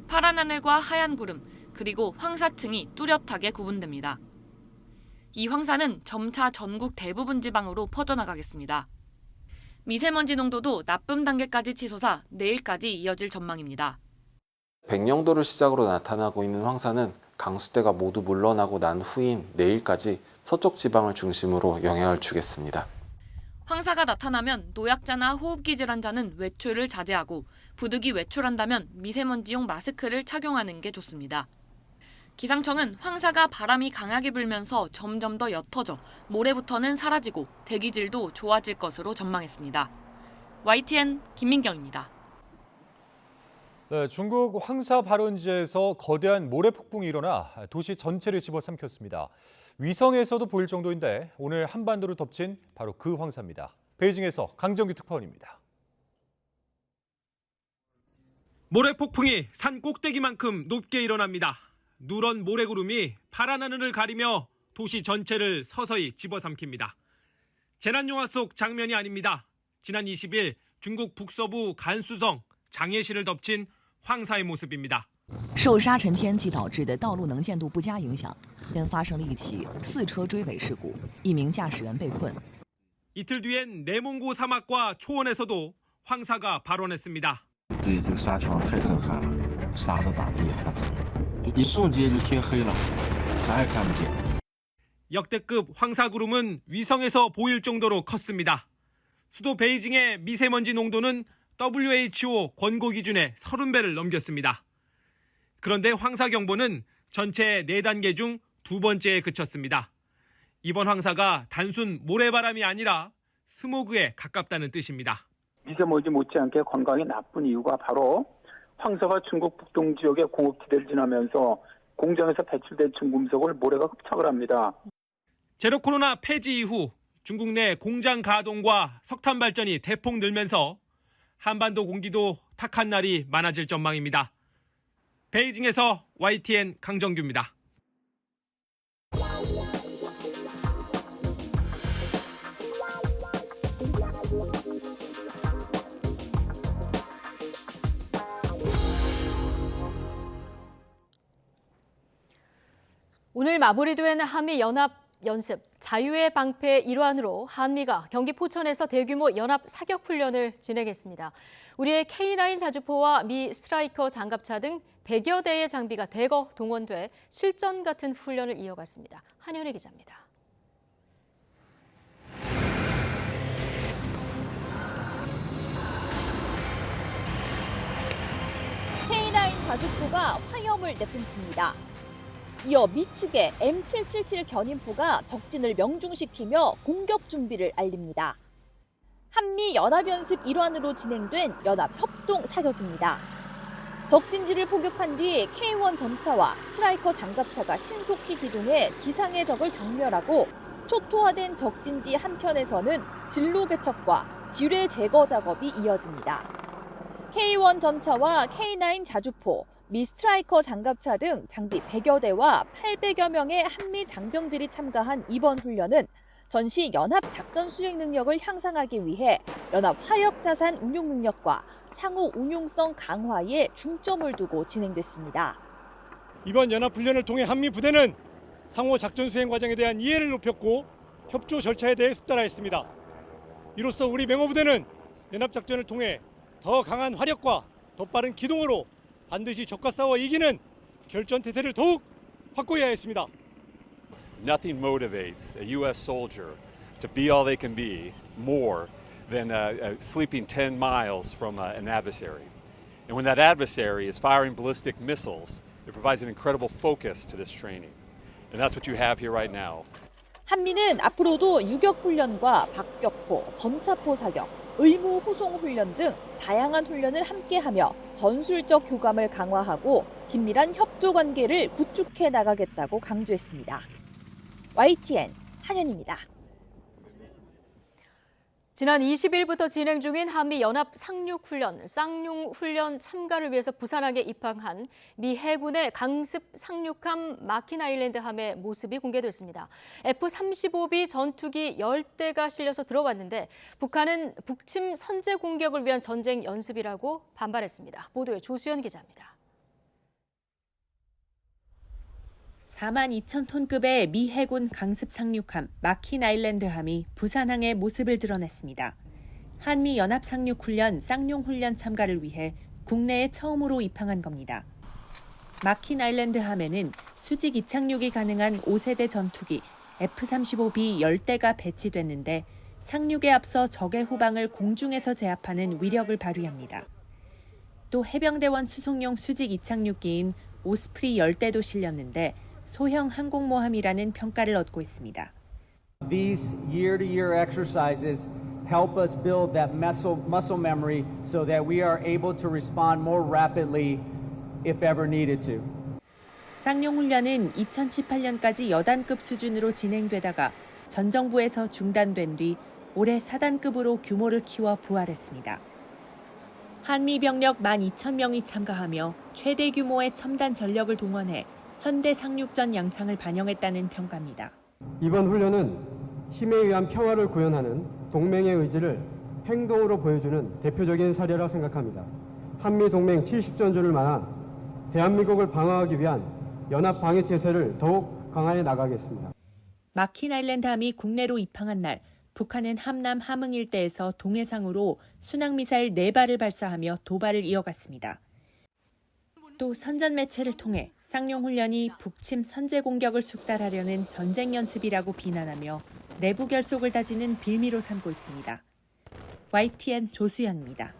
파란 하늘과 하얀 구름, 그리고 황사층이 뚜렷하게 구분됩니다. 이 황사는 점차 전국 대부분 지방으로 퍼져나가겠습니다. 미세먼지 농도도 나쁨 단계까지 치솟아 내일까지 이어질 전망입니다. 백령도를 시작으로 나타나고 있는 황사는 강수대가 모두 물러나고 난 후인 내일까지 서쪽 지방을 중심으로 영향을 주겠습니다. 황사가 나타나면 노약자나 호흡기 질환자는 외출을 자제하고 부득이 외출한다면 미세먼지용 마스크를 착용하는 게 좋습니다. 기상청은 황사가 바람이 강하게 불면서 점점 더 옅어져 모레부터는 사라지고 대기질도 좋아질 것으로 전망했습니다. YTN 김민경입니다. 네, 중국 황사 발원지에서 거대한 모래 폭풍이 일어나 도시 전체를 집어삼켰습니다. 위성에서도 보일 정도인데 오늘 한반도를 덮친 바로 그 황사입니다. 베이징에서 강정규 특파원입니다. 모래 폭풍이 산 꼭대기만큼 높게 일어납니다. 누런 모래구름이 파란 하늘을 가리며 도시 전체를 서서히 집어삼킵니다. 재난영화 속 장면이 아닙니다. 지난 20일 중국 북서부 간수성 장예시를 덮친 황사의 모습입니다. 受沙尘天气导致的道路能见度不佳影响，发生了一起4车追尾事故，一名驾驶员被困。 이틀 뒤엔 내몽고 사막과 초원에서도 황사가 발원했습니다. 对这个沙墙太震撼了，沙都打得厉害，就一瞬间就天黑了，啥也看不见。 역대급 황사구름은 위성에서 보일 정도로 컸습니다. 수도 베이징의 미세먼지 농도는 WHO 권고 기준의 30배를 넘겼습니다. 그런데 황사경보는 전체 4단계 중 2번째에 그쳤습니다. 이번 황사가 단순 모래바람이 아니라 스모그에 가깝다는 뜻입니다. 미세먼지 못지않게 건강에 나쁜 이유가 바로 황사가 중국 북동 지역의 공업지대를 지나면서 공장에서 배출된 중금속을 모래가 흡착을 합니다. 제로 코로나 폐지 이후 중국 내 공장 가동과 석탄 발전이 대폭 늘면서 한반도 공기도 탁한 날이 많아질 전망입니다. 베이징에서 YTN 강정규입니다. 오늘 마무리된 한미 연합 연습, 자유의 방패의 일환으로 한미가 경기 포천에서 대규모 연합 사격 훈련을 진행했습니다. 우리의 K9 자주포와 미 스트라이커 장갑차 등 100여 대의 장비가 대거 동원돼 실전 같은 훈련을 이어갔습니다. 한현희 기자입니다. K9 자주포가 화염을 내뿜습니다. 이어 미측의 M777 견인포가 적진을 명중시키며 공격 준비를 알립니다. 한미 연합연습 일환으로 진행된 연합 협동 사격입니다. 적진지를 포격한 뒤 K1 전차와 스트라이커 장갑차가 신속히 기동해 지상의 적을 경멸하고 초토화된 적진지 한편에서는 진로 개척과 지뢰 제거 작업이 이어집니다. K1 전차와 K9 자주포, 미 스트라이커 장갑차 등 장비 100여 대와 800여 명의 한미 장병들이 참가한 이번 훈련은 전시 연합 작전 수행 능력을 향상하기 위해 연합 화력 자산 운용 능력과 상호 운용성 강화에 중점을 두고 진행됐습니다. 이번 연합 훈련을 통해 한미 부대는 상호 작전 수행 과정에 대한 이해를 높였고 협조 절차에 대해 숙달하였습니다. 이로써 우리 맹호부대는 연합 작전을 통해 더 강한 화력과 더 빠른 기동으로 반드시 적과 싸워 이기는 결전태세를 더욱 확고히 하였습니다. Nothing motivates a U.S. soldier to be all they can be more than sleeping 10 miles from an adversary. And when that adversary is firing ballistic missiles, it provides an incredible focus to this training. And that's what you have here right now. 한미는 앞으로도 유격 훈련과 박격포, 전차포 사격, 의무 호송 훈련 등 다양한 훈련을 함께하며 전술적 교감을 강화하고 긴밀한 협조 관계를 구축해 나가겠다고 강조했습니다. YTN 한현입니다. 지난 20일부터 진행 중인 한미 연합 상륙훈련, 쌍용훈련 참가를 위해서 부산항에 입항한 미 해군의 강습 상륙함 마킨 아일랜드 함의 모습이 공개됐습니다. F-35B 전투기 10대가 실려서 들어왔는데 북한은 북침 선제 공격을 위한 전쟁 연습이라고 반발했습니다. 보도에 조수연 기자입니다. 42,000톤급의 미 해군 강습 상륙함 마킨 아일랜드 함이 부산항의 모습을 드러냈습니다. 한미 연합 상륙훈련 쌍용훈련 참가를 위해 국내에 처음으로 입항한 겁니다. 마킨 아일랜드 함에는 수직 이착륙이 가능한 5세대 전투기 F-35B 10대가 배치됐는데 상륙에 앞서 적의 후방을 공중에서 제압하는 위력을 발휘합니다. 또 해병대원 수송용 수직 이착륙기인 오스프리 10대도 실렸는데 소형 항공모함이라는 평가를 얻고 있습니다. These year-to-year exercises help us build that muscle memory so that we are able to respond more rapidly if ever needed to. 쌍용훈련은 2018년까지 여단급 수준으로 진행되다가 전 정부에서 중단된 뒤 올해 4단급으로 규모를 키워 부활했습니다. 한미 병력 12,000명이 참가하며 최대 규모의 첨단 전력을 동원해 현대 상륙전 양상을 반영했다는 평가입니다. 이번 훈련은 힘에 의한 평화를 구현하는 동맹의 의지를 행동으로 보여주는 대표적인 사례라 생각합니다. 한미 동맹 70전주를 만한 대한민국을 방어하기 위한 연합 방위 태세를 더욱 강화해 나가겠습니다. 마킨 아일랜드 함이 국내로 입항한 날 북한은 함남 함흥 일대에서 동해상으로 순항미사일 4발을 발사하며 도발을 이어갔습니다. 또 선전 매체를 통해 쌍용훈련이 북침 선제 공격을 숙달하려는 전쟁 연습이라고 비난하며 내부 결속을 다지는 빌미로 삼고 있습니다. YTN 조수연입니다.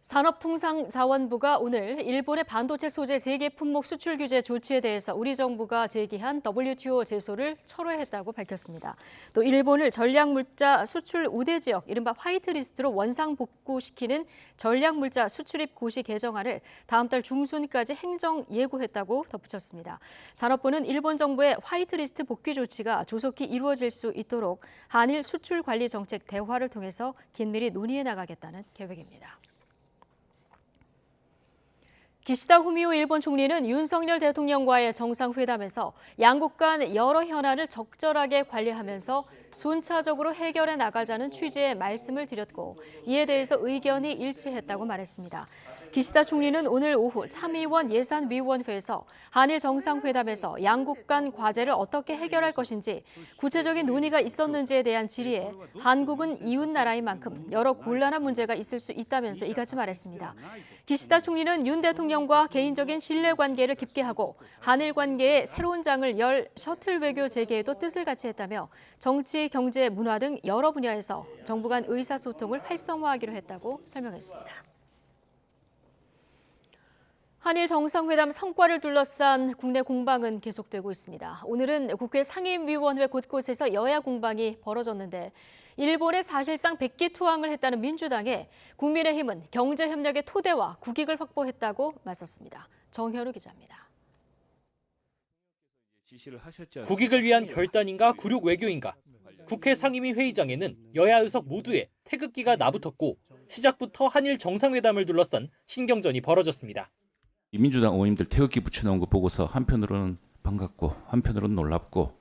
산업통상자원부가 오늘 일본의 반도체 소재 세계 품목 수출 규제 조치에 대해서 우리 정부가 제기한 WTO 제소를 철회했다고 밝혔습니다. 또 일본을 전략물자 수출 우대 지역, 이른바 화이트리스트로 원상 복구시키는 전략물자 수출입 고시 개정안을 다음 달 중순까지 행정 예고했다고 덧붙였습니다. 산업부는 일본 정부의 화이트리스트 복귀 조치가 조속히 이루어질 수 있도록 한일 수출 관리 정책 대화를 통해서 긴밀히 논의해 나가겠다는 계획입니다. 기시다 후미오 일본 총리는 윤석열 대통령과의 정상회담에서 양국 간 여러 현안을 적절하게 관리하면서 순차적으로 해결해 나가자는 취지의 말씀을 드렸고 이에 대해서 의견이 일치했다고 말했습니다. 기시다 총리는 오늘 오후 참의원 예산위원회에서 한일 정상회담에서 양국 간 과제를 어떻게 해결할 것인지 구체적인 논의가 있었는지에 대한 질의에 한국은 이웃 나라인 만큼 여러 곤란한 문제가 있을 수 있다면서 이같이 말했습니다. 기시다 총리는 윤 대통령과 개인적인 신뢰관계를 깊게 하고 한일 관계에 새로운 장을 열 셔틀 외교 재개에도 뜻을 같이 했다며 정치, 경제, 문화 등 여러 분야에서 정부 간 의사소통을 활성화하기로 했다고 설명했습니다. 한일 정상회담 성과를 둘러싼 국내 공방은 계속되고 있습니다. 오늘은 국회 상임위원회 곳곳에서 여야 공방이 벌어졌는데 일본에 사실상 백기투항을 했다는 민주당에 국민의힘은 경제협력의 토대와 국익을 확보했다고 맞섰습니다. 정현우 기자입니다. 국익을 위한 결단인가 굴욕 외교인가. 국회 상임위 회의장에는 여야 의석 모두에 태극기가 나붙었고 시작부터 한일 정상회담을 둘러싼 신경전이 벌어졌습니다. 민주당 의원님들 태극기 붙여놓은 거 보고서 한편으로는 반갑고 한편으로는 놀랍고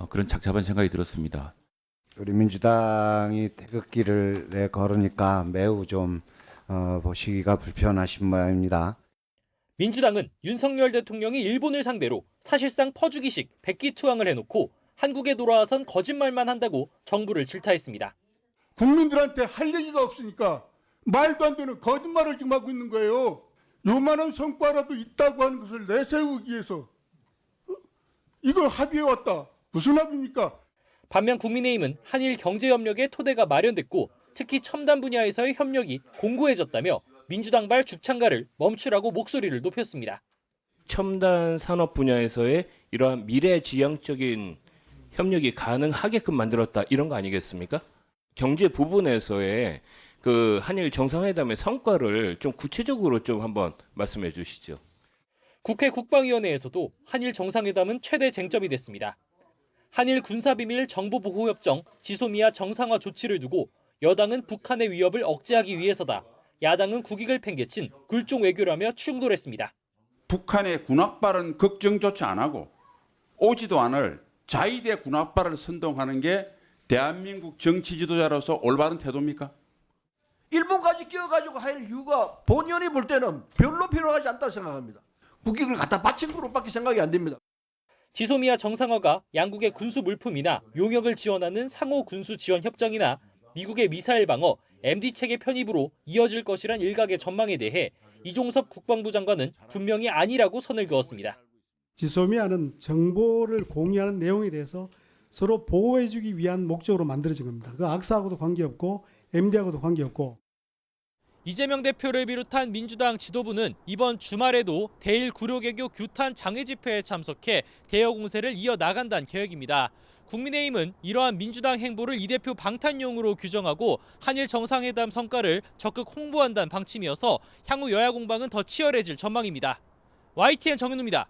그런 착잡한 생각이 들었습니다. 우리 민주당이 태극기를 걸으니까 매우 좀 보시기가 불편하신 모양입니다. 민주당은 윤석열 대통령이 일본을 상대로 사실상 퍼주기식 백기투항을 해놓고 한국에 돌아와선 거짓말만 한다고 정부를 질타했습니다. 국민들한테 할 얘기가 없으니까 말도 안 되는 거짓말을 지금 하고 있는 거예요. 요만한 성과라도 있다고 하는 것을 내세우기 위해서 이걸 합의해 왔다. 무슨 합의입니까? 반면 국민의힘은 한일 경제협력의 토대가 마련됐고 특히 첨단 분야에서의 협력이 공고해졌다며 민주당발 죽창가를 멈추라고 목소리를 높였습니다. 첨단 산업 분야에서의 이러한 미래지향적인 협력이 가능하게끔 만들었다 이런 거 아니겠습니까? 경제 부분에서의 그 한일 정상회담의 성과를 좀 구체적으로 좀 한번 말씀해 주시죠. 국회 국방위원회에서도 한일 정상회담은 최대 쟁점이 됐습니다. 한일 군사비밀 정보보호협정 지소미아 정상화 조치를 두고 여당은 북한의 위협을 억제하기 위해서다. 야당은 국익을 팽개친 굴종 외교라며 충돌했습니다. 북한의 군악발은 걱정조차 안 하고 오지도 않을 자위대 군악발을 선동하는 게 대한민국 정치 지도자로서 올바른 태도입니까? 일본까지 끼워가지고 할 이유가 본연이 볼 때는 별로 필요하지 않다 생각합니다. 국익을 갖다 바친 것으로밖에 생각이 안 됩니다. 지소미아 정상화가 양국의 군수 물품이나 용역을 지원하는 상호 군수 지원 협정이나 미국의 미사일 방어, MD 체계 편입으로 이어질 것이란 일각의 전망에 대해 이종섭 국방부 장관은 분명히 아니라고 선을 그었습니다. 지소미아는 정보를 공유하는 내용에 대해서 서로 보호해주기 위한 목적으로 만들어진 겁니다. 그 악사하고도 관계없고 MD하고도 관계없고. 이재명 대표를 비롯한 민주당 지도부는 이번 주말에도 대일 구로개교 규탄 장외 집회에 참석해 대여 공세를 이어나간다는 계획입니다. 국민의힘은 이러한 민주당 행보를 이 대표 방탄용으로 규정하고 한일 정상회담 성과를 적극 홍보한다는 방침이어서 향후 여야 공방은 더 치열해질 전망입니다. YTN 정현우입니다.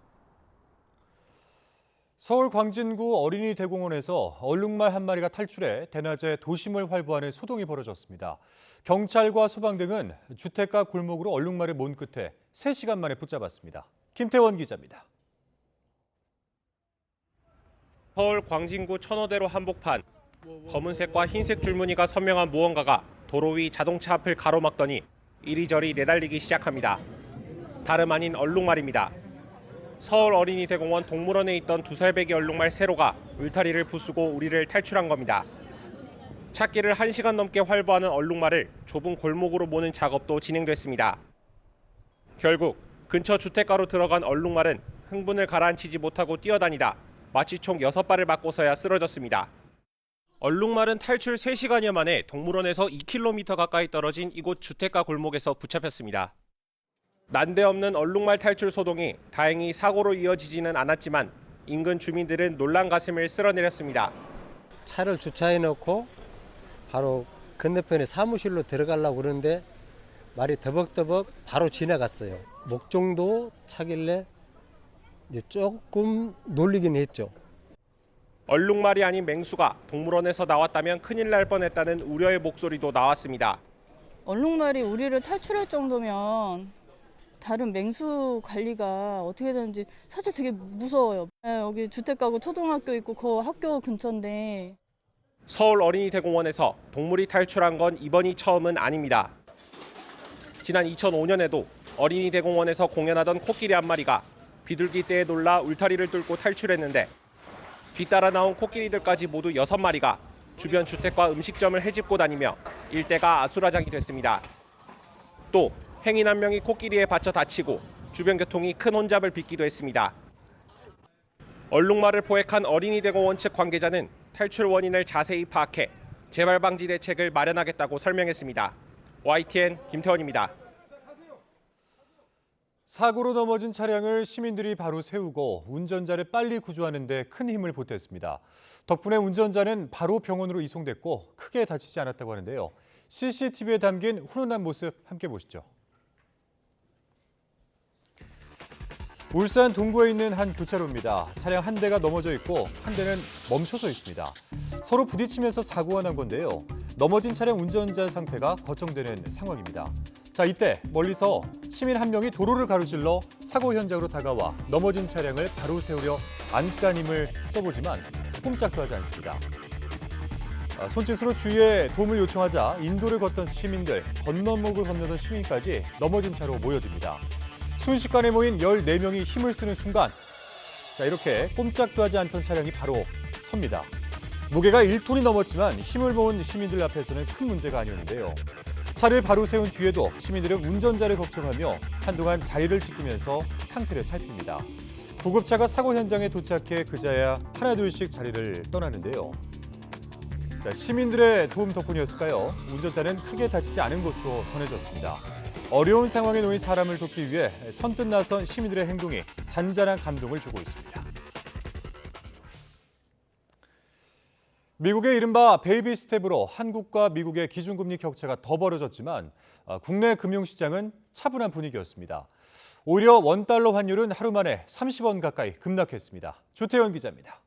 서울 광진구 어린이 대공원에서 얼룩말 한 마리가 탈출해 대낮에 도심을 활보하는 소동이 벌어졌습니다. 경찰과 소방 등은 주택가 골목으로 얼룩말을 몬 끝에 3시간 만에 붙잡았습니다. 김태원 기자입니다. 서울 광진구 천호대로 한복판. 검은색과 흰색 줄무늬가 선명한 무언가가 도로 위 자동차 앞을 가로막더니 이리저리 내달리기 시작합니다. 다름 아닌 얼룩말입니다. 서울 어린이대공원 동물원에 있던 2살배기 얼룩말 세로가 울타리를 부수고 우리를 탈출한 겁니다. 찾기를 1시간 넘게 활보하는 얼룩말을 좁은 골목으로 모는 작업도 진행됐습니다. 결국 근처 주택가로 들어간 얼룩말은 흥분을 가라앉히지 못하고 뛰어다니다 마치 총 6발을 맞고서야 쓰러졌습니다. 얼룩말은 탈출 3시간여 만에 동물원에서 2km 가까이 떨어진 이곳 주택가 골목에서 붙잡혔습니다. 난데없는 얼룩말 탈출 소동이 다행히 사고로 이어지지는 않았지만 인근 주민들은 놀란 가슴을 쓸어내렸습니다. 차를 주차해놓고 바로 건너편에 사무실로 들어가려고 그러는데 말이 더벅더벅 바로 지나갔어요. 목정도 차길래 이제 조금 놀리긴 했죠. 얼룩말이 아닌 맹수가 동물원에서 나왔다면 큰일 날 뻔했다는 우려의 목소리도 나왔습니다. 얼룩말이 우리를 탈출할 정도면 다른 맹수 관리가 어떻게 되는지 사실 되게 무서워요. 여기 주택가고 초등학교 있고 그 학교 근처인데. 서울 어린이대공원에서 동물이 탈출한 건 이번이 처음은 아닙니다. 지난 2005년에도 어린이 대공원에서 공연하던 코끼리 한 마리가 비둘기 떼에 놀라 울타리를 뚫고 탈출했는데 뒤따라 나온 코끼리들까지 모두 6마리가 주변 주택과 음식점을 헤집고 다니며 일대가 아수라장이 됐습니다. 또 행인 한 명이 코끼리에 받쳐 다치고 주변 교통이 큰 혼잡을 빚기도 했습니다. 얼룩말을 포획한 어린이 대공원 측 관계자는 탈출 원인을 자세히 파악해 재발 방지 대책을 마련하겠다고 설명했습니다. YTN 김태원입니다. 사고로 넘어진 차량을 시민들이 바로 세우고 운전자를 빨리 구조하는 데 큰 힘을 보탰습니다. 덕분에 운전자는 바로 병원으로 이송됐고 크게 다치지 않았다고 하는데요. CCTV에 담긴 훈훈한 모습 함께 보시죠. 울산 동구에 있는 한 교차로입니다. 차량 한 대가 넘어져 있고 한 대는 멈춰서 있습니다. 서로 부딪히면서 사고가 난 건데요. 넘어진 차량 운전자 상태가 걱정되는 상황입니다. 자, 이때 멀리서 시민 한 명이 도로를 가로질러 사고 현장으로 다가와 넘어진 차량을 바로 세우려 안간힘을 써보지만 꼼짝도 하지 않습니다. 손짓으로 주위에 도움을 요청하자 인도를 걷던 시민들, 건너목을 건너던 시민까지 넘어진 차로 모여듭니다. 순식간에 모인 14명이 힘을 쓰는 순간 자, 이렇게 꼼짝도 하지 않던 차량이 바로 섭니다. 무게가 1톤이 넘었지만 힘을 모은 시민들 앞에서는 큰 문제가 아니었는데요. 차를 바로 세운 뒤에도 시민들은 운전자를 걱정하며 한동안 자리를 지키면서 상태를 살핍니다. 구급차가 사고 현장에 도착해 그자야 하나둘씩 자리를 떠나는데요. 자, 시민들의 도움 덕분이었을까요? 운전자는 크게 다치지 않은 것으로 전해졌습니다. 어려운 상황에 놓인 사람을 돕기 위해 선뜻 나선 시민들의 행동이 잔잔한 감동을 주고 있습니다. 미국의 이른바 베이비 스텝으로 한국과 미국의 기준금리 격차가 더 벌어졌지만 국내 금융시장은 차분한 분위기였습니다. 오히려 원달러 환율은 하루 만에 30원 가까이 급락했습니다. 조태현 기자입니다.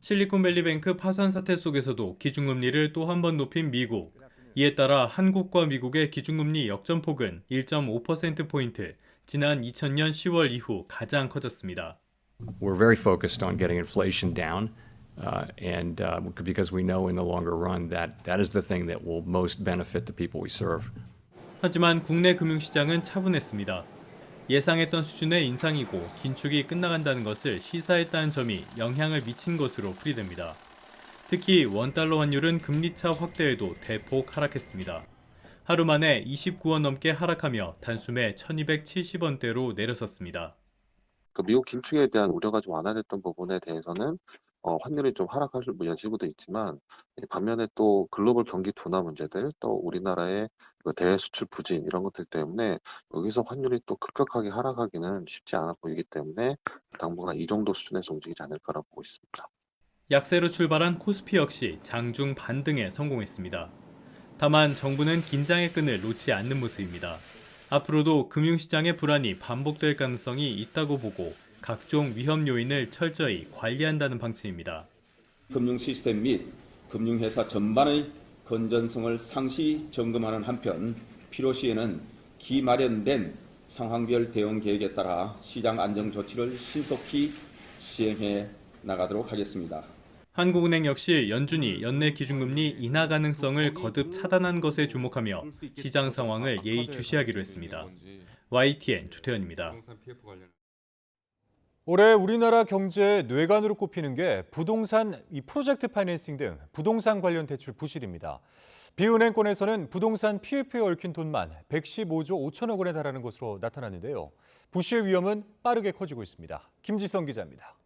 실리콘밸리뱅크 파산 사태 속에서도 기준금리를 또 한 번 높인 미국. 이에 따라 한국과 미국의 기준금리 역전폭은 1.5%포인트, 지난 2000년 10월 이후 가장 커졌습니다. We're very focused on getting inflation down, and because we know in the longer run that is the thing that will most benefit the people we serve. 하지만 국내 금융시장은 차분했습니다. 예상했던 수준의 인상이고 긴축이 끝나간다는 것을 시사했다는 점이 영향을 미친 것으로 풀이됩니다. 특히 원달러 환율은 금리차 확대에도 대폭 하락했습니다. 하루 만에 29원 넘게 하락하며 단숨에 1270원대로 내려섰습니다. 미국 긴축에 대한 우려가 좀 완화됐던 부분에 대해서는 환율이 좀 하락할 여지도 있지만 반면에 또 글로벌 경기 둔화 문제들 또 우리나라의 대수출 부진 이런 것들 때문에 여기서 환율이 또 급격하게 하락하기는 쉽지 않아 보이기 때문에 당분간 이 정도 수준에서 움직이지 않을 거라고 보고 있습니다. 약세로 출발한 코스피 역시 장중 반등에 성공했습니다. 다만 정부는 긴장의 끈을 놓지 않는 모습입니다. 앞으로도 금융시장의 불안이 반복될 가능성이 있다고 보고 각종 위험 요인을 철저히 관리한다는 방침입니다. 금융 시스템 및 금융회사 전반의 건전성을 상시 점검하는 한편 필요시에는 기마련된 상황별 대응 계획에 따라 시장 안정 조치를 신속히 시행해 나가도록 하겠습니다. 한국은행 역시 연준이 연내 기준금리 인하 가능성을 거듭 차단한 것에 주목하며 시장 상황을 예의주시하기로 했습니다. YTN 조태현입니다. 올해 우리나라 경제의 뇌관으로 꼽히는 게 부동산 프로젝트 파이낸싱 등 부동산 관련 대출 부실입니다. 비은행권에서는 부동산 PF에 얽힌 돈만 115조 5천억 원에 달하는 것으로 나타났는데요. 부실 위험은 빠르게 커지고 있습니다. 김지성 기자입니다.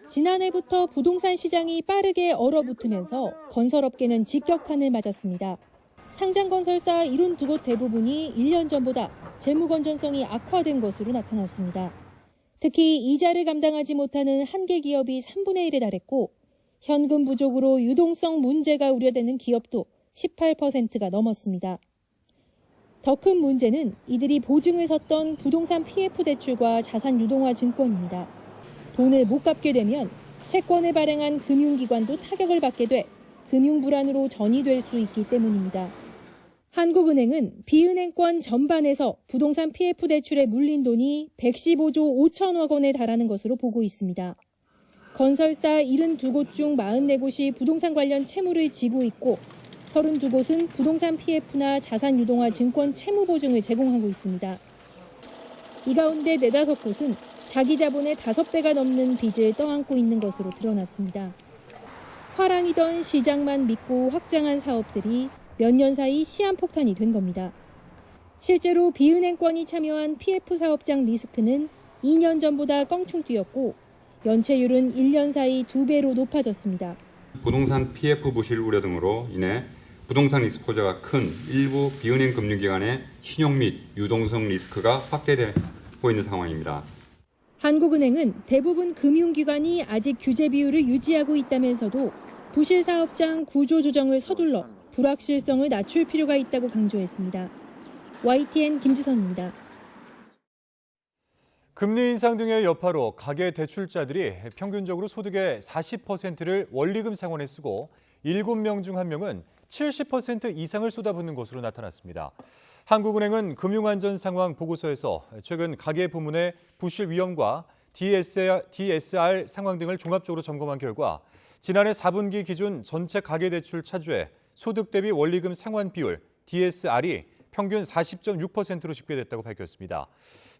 지난해부터 부동산 시장이 빠르게 얼어붙으면서 건설업계는 직격탄을 맞았습니다. 상장건설사 72곳 대부분이 1년 전보다 재무 건전성이 악화된 것으로 나타났습니다. 특히 이자를 감당하지 못하는 한계 기업이 3분의 1에 달했고 현금 부족으로 유동성 문제가 우려되는 기업도 18%가 넘었습니다. 더 큰 문제는 이들이 보증을 섰던 부동산 PF 대출과 자산 유동화 증권입니다. 돈을 못 갚게 되면 채권을 발행한 금융기관도 타격을 받게 돼 금융 불안으로 전이될 수 있기 때문입니다. 한국은행은 비은행권 전반에서 부동산 PF 대출에 물린 돈이 115조 5천억 원에 달하는 것으로 보고 있습니다. 건설사 72곳 중 44곳이 부동산 관련 채무를 지고 있고 32곳은 부동산 PF나 자산 유동화 증권 채무 보증을 제공하고 있습니다. 이 가운데 4-5곳은 자기 자본의 5배가 넘는 빚을 떠안고 있는 것으로 드러났습니다. 화랑이던 시장만 믿고 확장한 사업들이 몇 년 사이 시한폭탄이 된 겁니다. 실제로 비은행권이 참여한 PF 사업장 리스크는 2년 전보다 껑충 뛰었고 연체율은 1년 사이 2배로 높아졌습니다. 부동산 PF 부실 우려 등으로 인해 부동산 리스크 호재가 큰 일부 비은행 금융기관의 신용 및 유동성 리스크가 확대되고 있는 상황입니다. 한국은행은 대부분 금융기관이 아직 규제 비율을 유지하고 있다면서도 부실 사업장 구조 조정을 서둘러 불확실성을 낮출 필요가 있다고 강조했습니다. YTN 김지선입니다. 금리 인상 등의 여파로 가계 대출자들이 평균적으로 소득의 40%를 원리금 상환에 쓰고 7명 중 1명은 70% 이상을 쏟아붓는 것으로 나타났습니다. 한국은행은 금융안전 상황 보고서에서 최근 가계 부문의 부실 위험과 DSR 상황 등을 종합적으로 점검한 결과 지난해 4분기 기준 전체 가계대출 차주의 소득 대비 원리금 상환 비율 DSR이 평균 40.6%로 집계됐다고 밝혔습니다.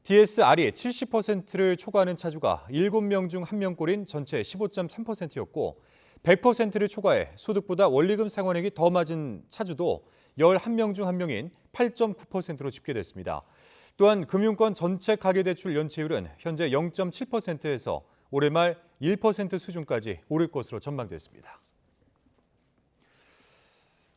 DSR이 70%를 초과하는 차주가 7명 중 1명꼴인 전체 15.3%였고 100%를 초과해 소득보다 원리금 상환액이 더 맞은 차주도 11명 중 1명인 8.9%로 집계됐습니다. 또한 금융권 전체 가계대출 연체율은 현재 0.7%에서 올해 말 1% 수준까지 오를 것으로 전망됐습니다.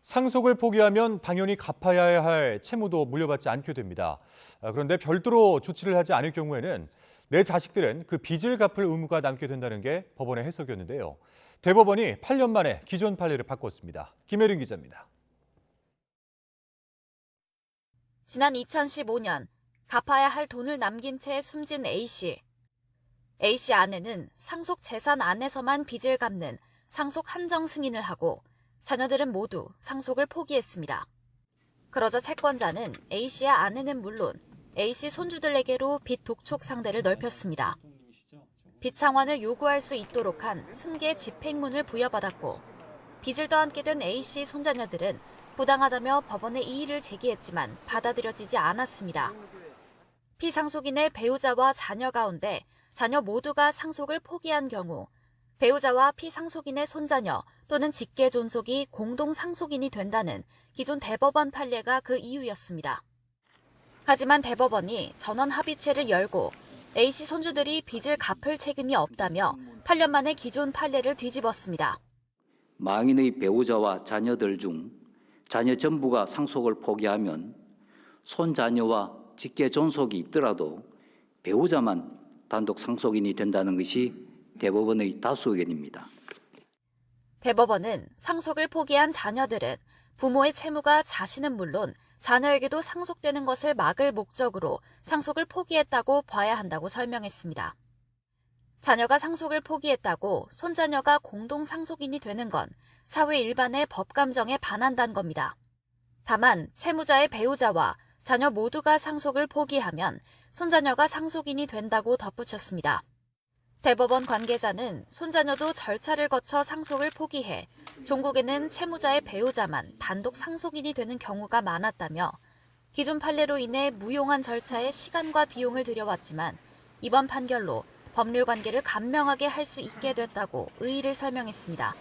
상속을 포기하면 당연히 갚아야 할 채무도 물려받지 않게 됩니다. 그런데 별도로 조치를 하지 않을 경우에는 내 자식들은 그 빚을 갚을 의무가 남게 된다는 게 법원의 해석이었는데요. 대법원이 8년 만에 기존 판례를 바꿨습니다. 김혜린 기자입니다. 지난 2015년 갚아야 할 돈을 남긴 채 숨진 A씨. A씨 아내는 상속 재산 안에서만 빚을 갚는 상속 한정 승인을 하고 자녀들은 모두 상속을 포기했습니다. 그러자 채권자는 A씨의 아내는 물론 A씨 손주들에게로 빚 독촉 상대를 넓혔습니다. 빚 상환을 요구할 수 있도록 한 승계 집행문을 부여받았고 빚을 떠안게 된 A씨 손자녀들은 부당하다며 법원에 이의를 제기했지만 받아들여지지 않았습니다. 피상속인의 배우자와 자녀 가운데 자녀 모두가 상속을 포기한 경우 배우자와 피상속인의 손자녀 또는 직계 존속이 공동 상속인이 된다는 기존 대법원 판례가 그 이유였습니다. 하지만 대법원이 전원 합의체를 열고 A씨 손주들이 빚을 갚을 책임이 없다며 8년 만에 기존 판례를 뒤집었습니다. 망인의 배우자와 자녀들 중 자녀 전부가 상속을 포기하면 손자녀와 직계 존속이 있더라도 배우자만 단독 상속인이 된다는 것이 대법원의 다수 의견입니다. 대법원은 상속을 포기한 자녀들은 부모의 채무가 자신은 물론 자녀에게도 상속되는 것을 막을 목적으로 상속을 포기했다고 봐야 한다고 설명했습니다. 자녀가 상속을 포기했다고 손자녀가 공동 상속인이 되는 건 사회 일반의 법 감정에 반한다는 겁니다. 다만 채무자의 배우자와 자녀 모두가 상속을 포기하면 손자녀가 상속인이 된다고 덧붙였습니다. 대법원 관계자는 손자녀도 절차를 거쳐 상속을 포기해 종국에는 채무자의 배우자만 단독 상속인이 되는 경우가 많았다며 기존 판례로 인해 무용한 절차에 시간과 비용을 들여왔지만 이번 판결로 법률 관계를 간명하게 할 수 있게 됐다고 의의를 설명했습니다.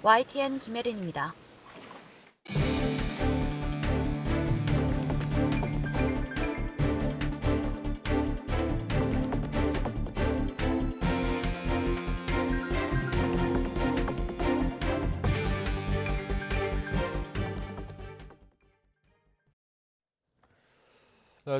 YTN 김혜린입니다.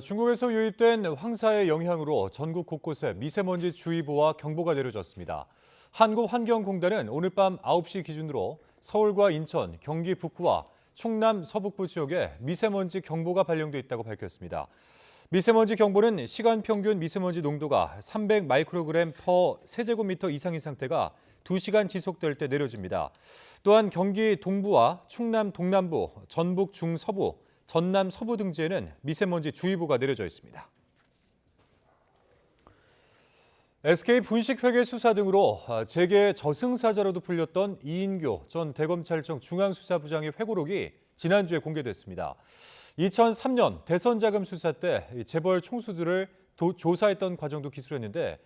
중국에서 유입된 황사의 영향으로 전국 곳곳에 미세먼지 주의보와 경보가 내려졌습니다. 한국환경공단은 오늘 밤 9시 기준으로 서울과 인천, 경기 북부와 충남 서북부 지역에 미세먼지 경보가 발령돼 있다고 밝혔습니다. 미세먼지 경보는 시간 평균 미세먼지 농도가 300 마이크로그램 퍼 세제곱미터 이상인 상태가 2시간 지속될 때 내려집니다. 또한 경기 동부와 충남 동남부, 전북 중서부, 전남 서부 등지에는 미세먼지 주의보가 내려져 있습니다. SK 분식회계 수사 등으로 재계 저승사자로도 불렸던 이인규 전 대검찰청 중앙수사부장의 회고록이 지난주에 공개됐습니다. 2003년 대선 자금 수사 때 재벌 총수들을 조사했던 과정도 기술했는데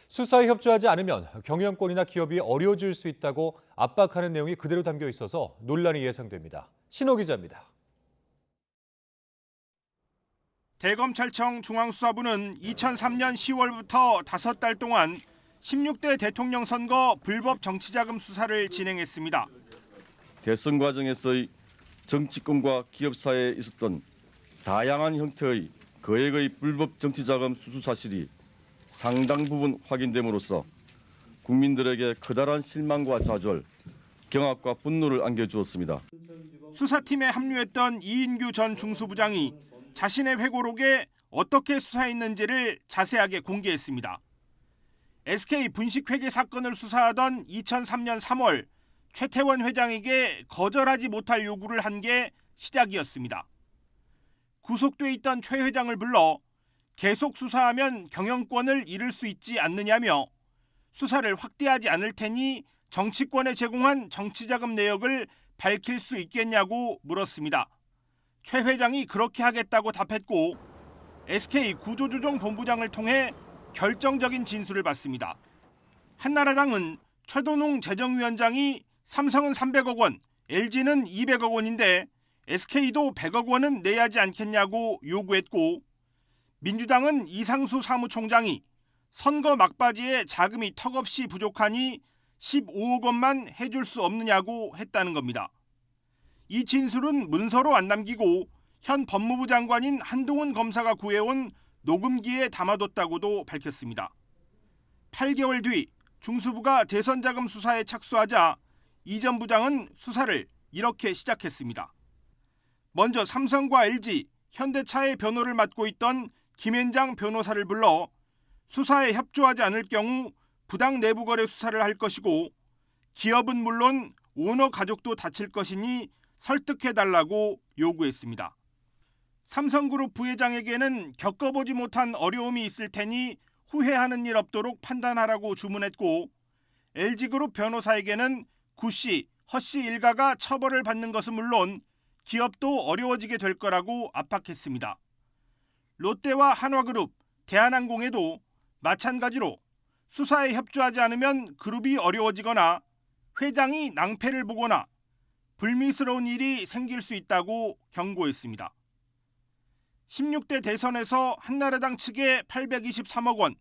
수사에 협조하지 않으면 경영권이나 기업이 어려워질 수 있다고 압박하는 내용이 그대로 담겨 있어서 논란이 예상됩니다. 신호 기자입니다. 대검찰청 중앙수사부는 2003년 10월부터 5달 동안 16대 대통령 선거 불법 정치자금 수사를 진행했습니다. 대선 과정에서의 정치권과 기업사에 있었던 다양한 형태의 거액의 불법 정치자금 수수 사실이 상당 부분 확인됨으로써 국민들에게 커다란 실망과 좌절, 경악과 분노를 안겨주었습니다. 수사팀에 합류했던 이인규 전 중수부장이 자신의 회고록에 어떻게 수사했는지를 자세하게 공개했습니다. SK 분식회계 사건을 수사하던 2003년 3월 최태원 회장에게 거절하지 못할 요구를 한 게 시작이었습니다. 구속돼 있던 최 회장을 불러 계속 수사하면 경영권을 잃을 수 있지 않느냐며 수사를 확대하지 않을 테니 정치권에 제공한 정치자금 내역을 밝힐 수 있겠냐고 물었습니다. 최 회장이 그렇게 하겠다고 답했고 SK 구조조정본부장을 통해 결정적인 진술을 받습니다. 한나라당은 최도농 재정위원장이 삼성은 300억 원, LG는 200억 원인데 SK도 100억 원은 내야 하지 않겠냐고 요구했고 민주당은 이상수 사무총장이 선거 막바지에 자금이 턱없이 부족하니 15억 원만 해줄 수 없느냐고 했다는 겁니다. 이 진술은 문서로 안 남기고 현 법무부 장관인 한동훈 검사가 구해온 녹음기에 담아뒀다고도 밝혔습니다. 8개월 뒤 중수부가 대선 자금 수사에 착수하자 이 전 부장은 수사를 이렇게 시작했습니다. 먼저 삼성과 LG, 현대차의 변호를 맡고 있던 김앤장 변호사를 불러 수사에 협조하지 않을 경우 부당 내부거래 수사를 할 것이고 기업은 물론 오너 가족도 다칠 것이니 설득해달라고 요구했습니다. 삼성그룹 부회장에게는 겪어보지 못한 어려움이 있을 테니 후회하는 일 없도록 판단하라고 주문했고 LG그룹 변호사에게는 구씨, 허씨 일가가 처벌을 받는 것은 물론 기업도 어려워지게 될 거라고 압박했습니다. 롯데와 한화그룹, 대한항공에도 마찬가지로 수사에 협조하지 않으면 그룹이 어려워지거나 회장이 낭패를 보거나 불미스러운 일이 생길 수 있다고 경고했습니다. 16대 대선에서 한나라당 측에 823억 원,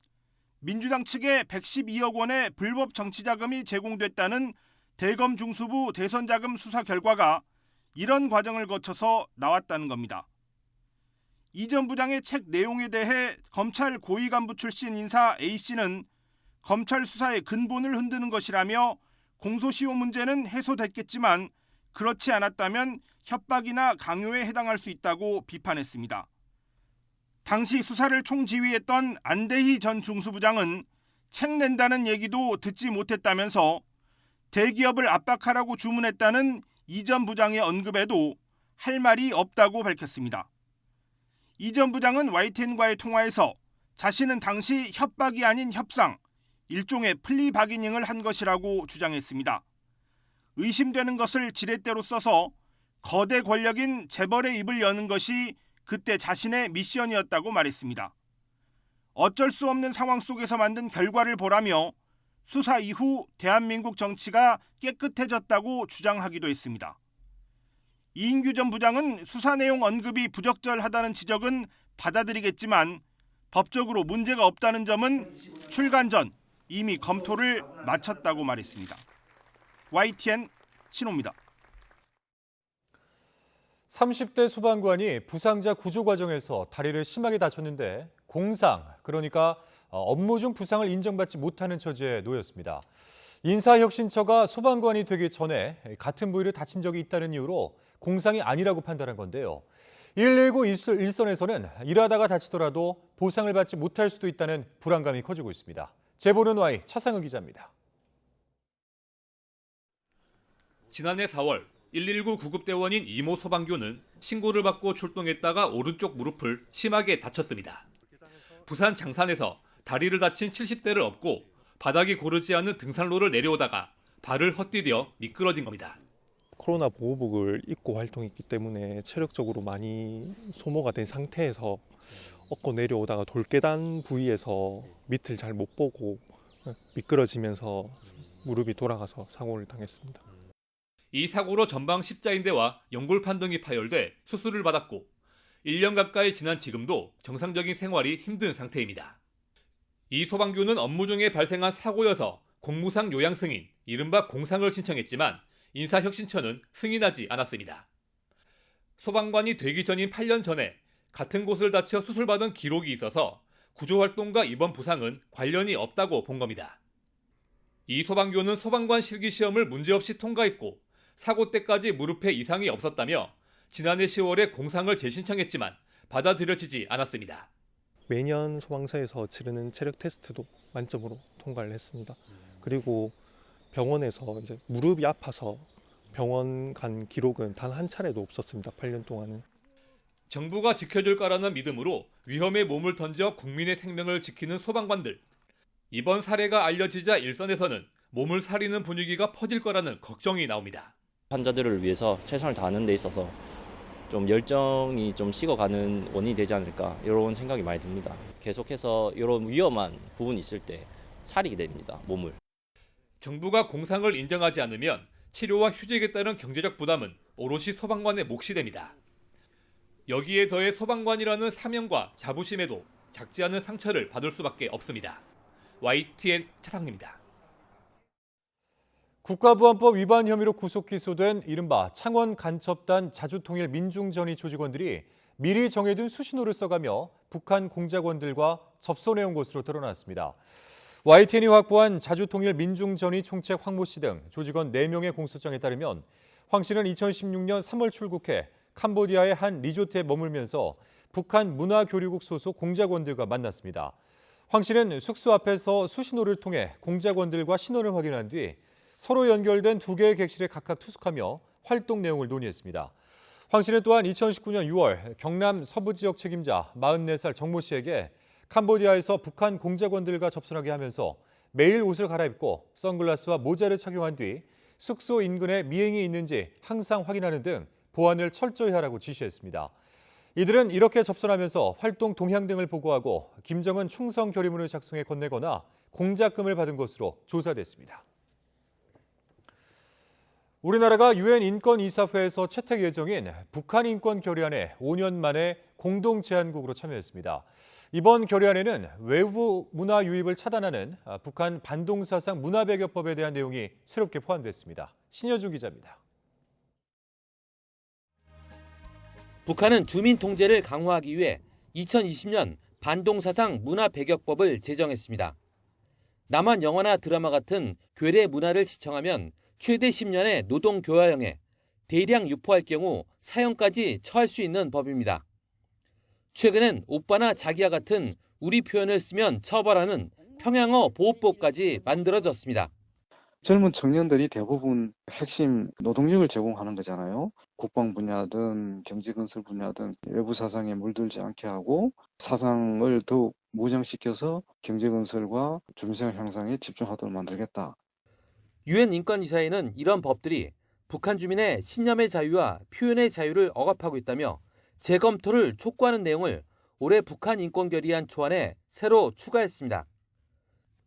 민주당 측에 112억 원의 불법 정치자금이 제공됐다는 대검 중수부 대선자금 수사 결과가 이런 과정을 거쳐서 나왔다는 겁니다. 이 전 부장의 책 내용에 대해 검찰 고위 간부 출신 인사 A씨는 검찰 수사의 근본을 흔드는 것이라며 공소시효 문제는 해소됐겠지만 그렇지 않았다면 협박이나 강요에 해당할 수 있다고 비판했습니다. 당시 수사를 총지휘했던 안대희 전 중수부장은 책 낸다는 얘기도 듣지 못했다면서 대기업을 압박하라고 주문했다는 이 전 부장의 언급에도 할 말이 없다고 밝혔습니다. 이 전 부장은 YTN과의 통화에서 자신은 당시 협박이 아닌 협상, 일종의 플리바기닝을 한 것이라고 주장했습니다. 의심되는 것을 지렛대로 써서 거대 권력인 재벌의 입을 여는 것이 그때 자신의 미션이었다고 말했습니다. 어쩔 수 없는 상황 속에서 만든 결과를 보라며 수사 이후 대한민국 정치가 깨끗해졌다고 주장하기도 했습니다. 이인규 전 부장은 수사 내용 언급이 부적절하다는 지적은 받아들이겠지만 법적으로 문제가 없다는 점은 출간 전 이미 검토를 마쳤다고 말했습니다. YTN 신호입니다. 30대 소방관이 부상자 구조 과정에서 다리를 심하게 다쳤는데 공상, 그러니까 업무 중 부상을 인정받지 못하는 처지에 놓였습니다. 인사혁신처가 소방관이 되기 전에 같은 부위를 다친 적이 있다는 이유로 공상이 아니라고 판단한 건데요. 119 일선에서는 일하다가 다치더라도 보상을 받지 못할 수도 있다는 불안감이 커지고 있습니다. 제보는 Y 차상은 기자입니다. 지난해 4월 119 구급대원인 이모 소방교는 신고를 받고 출동했다가 오른쪽 무릎을 심하게 다쳤습니다. 부산 장산에서 다리를 다친 70대를 업고 바닥이 고르지 않는 등산로를 내려오다가 발을 헛디뎌 미끄러진 겁니다. 코로나 보호복을 입고 활동했기 때문에 체력적으로 많이 소모가 된 상태에서 업고 내려오다가 돌계단 부위에서 밑을 잘 못 보고 미끄러지면서 무릎이 돌아가서 사고를 당했습니다. 이 사고로 전방 십자인대와 연골판 등이 파열돼 수술을 받았고 1년 가까이 지난 지금도 정상적인 생활이 힘든 상태입니다. 이 소방교는 업무 중에 발생한 사고여서 공무상 요양 승인, 이른바 공상을 신청했지만 인사혁신처는 승인하지 않았습니다. 소방관이 되기 전인 8년 전에 같은 곳을 다쳐 수술받은 기록이 있어서 구조활동과 이번 부상은 관련이 없다고 본 겁니다. 이 소방교는 소방관 실기시험을 문제없이 통과했고 사고 때까지 무릎에 이상이 없었다며 지난해 10월에 공상을 재신청했지만 받아들여지지 않았습니다. 매년 소방서에서 치르는 체력 테스트도 만점으로 통과를 했습니다. 그리고 병원에서 이제 무릎이 아파서 병원 간 기록은 단 한 차례도 없었습니다. 8년 동안은. 정부가 지켜줄 거라는 믿음으로 위험에 몸을 던져 국민의 생명을 지키는 소방관들. 이번 사례가 알려지자 일선에서는 몸을 사리는 분위기가 퍼질 거라는 걱정이 나옵니다. 환자들을 위해서 최선을 다하는 데 있어서 좀 열정이 좀 식어가는 원인이 되지 않을까 이런 생각이 많이 듭니다. 계속해서 이런 위험한 부분이 있을 때 사리게 됩니다, 몸을. 정부가 공상을 인정하지 않으면 치료와 휴직에 따른 경제적 부담은 오롯이 소방관의 몫이 됩니다. 여기에 더해 소방관이라는 사명과 자부심에도 작지 않은 상처를 받을 수밖에 없습니다. YTN 차상입니다. 국가보안법 위반 혐의로 구속 기소된 이른바 창원 간첩단 자주통일 민중전의 조직원들이 미리 정해둔 수신호를 써가며 북한 공작원들과 접선해온 것으로 드러났습니다. YTN이 확보한 자주통일 민중전의 총책 황모 씨 등 조직원 4명의 공소장에 따르면 황 씨는 2016년 3월 출국해 캄보디아의 한 리조트에 머물면서 북한 문화교류국 소속 공작원들과 만났습니다. 황 씨는 숙소 앞에서 수신호를 통해 공작원들과 신원을 확인한 뒤 서로 연결된 2개의 객실에 각각 투숙하며 활동 내용을 논의했습니다. 황 씨는 또한 2019년 6월 경남 서부 지역 책임자 44살 정모 씨에게 캄보디아에서 북한 공작원들과 접선하게 하면서 매일 옷을 갈아입고 선글라스와 모자를 착용한 뒤 숙소 인근에 미행이 있는지 항상 확인하는 등 보안을 철저히 하라고 지시했습니다. 이들은 이렇게 접선하면서 활동 동향 등을 보고하고 김정은 충성 결의문을 작성해 건네거나 공작금을 받은 것으로 조사됐습니다. 우리나라가 유엔 인권이사회에서 채택 예정인 북한 인권 결의안에 5년 만에 공동 제안국으로 참여했습니다. 이번 결의안에는 외부 문화 유입을 차단하는 북한 반동사상 문화배격법에 대한 내용이 새롭게 포함됐습니다. 신여주 기자입니다. 북한은 주민 통제를 강화하기 위해 2020년 반동사상 문화배격법을 제정했습니다. 남한 영화나 드라마 같은 괴뢰 문화를 시청하면 최대 10년의 노동교화형에 대량 유포할 경우 사형까지 처할 수 있는 법입니다. 최근엔 오빠나 자기야 같은 우리 표현을 쓰면 처벌하는 평양어 보호법까지 만들어졌습니다. 젊은 청년들이 대부분 핵심 노동력을 제공하는 거잖아요. 국방 분야든 경제건설 분야든 외부 사상에 물들지 않게 하고 사상을 더욱 무장시켜서 경제건설과 주민생활 향상에 집중하도록 만들겠다. 유엔 인권이사회는 이런 법들이 북한 주민의 신념의 자유와 표현의 자유를 억압하고 있다며 재검토를 촉구하는 내용을 올해 북한 인권결의안 초안에 새로 추가했습니다.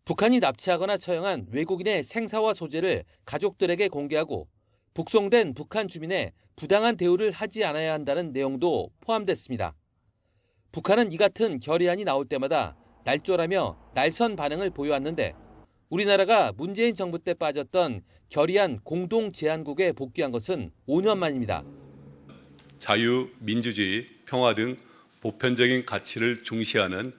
북한이 납치하거나 처형한 외국인의 생사와 소재를 가족들에게 공개하고 북송된 북한 주민의 부당한 대우를 하지 않아야 한다는 내용도 포함됐습니다. 북한은 이 같은 결의안이 나올 때마다 날조라며 날선 반응을 보여왔는데 우리나라가 문재인 정부 때 빠졌던 결의안 공동 제안국에 복귀한 것은 5년 만입니다. 자유, 민주주의, 평화 등 보편적인 가치를 중시하는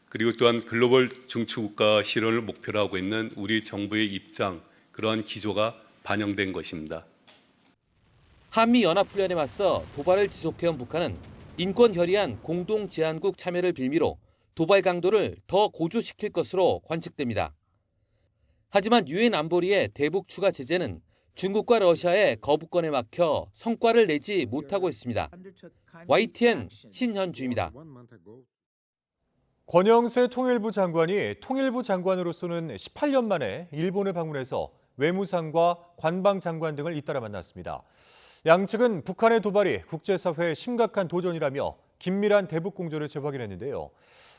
그리고 또한 글로벌 중추국가 실현을 목표로 하고 있는 우리 정부의 입장, 그러한 기조가 반영된 것입니다. 한미연합훈련에 맞서 도발을 지속해온 북한은 인권결의안 공동제안국 참여를 빌미로 도발 강도를 더 고조시킬 것으로 관측됩니다. 하지만 유엔 안보리의 대북 추가 제재는 중국과 러시아의 거부권에 막혀 성과를 내지 못하고 있습니다. YTN 신현주입니다. 권영세 통일부 장관이 통일부 장관으로서는 18년 만에 일본을 방문해서 외무상과 관방장관 등을 잇따라 만났습니다. 양측은 북한의 도발이 국제사회의 심각한 도전이라며 긴밀한 대북 공조를 재확인했는데요.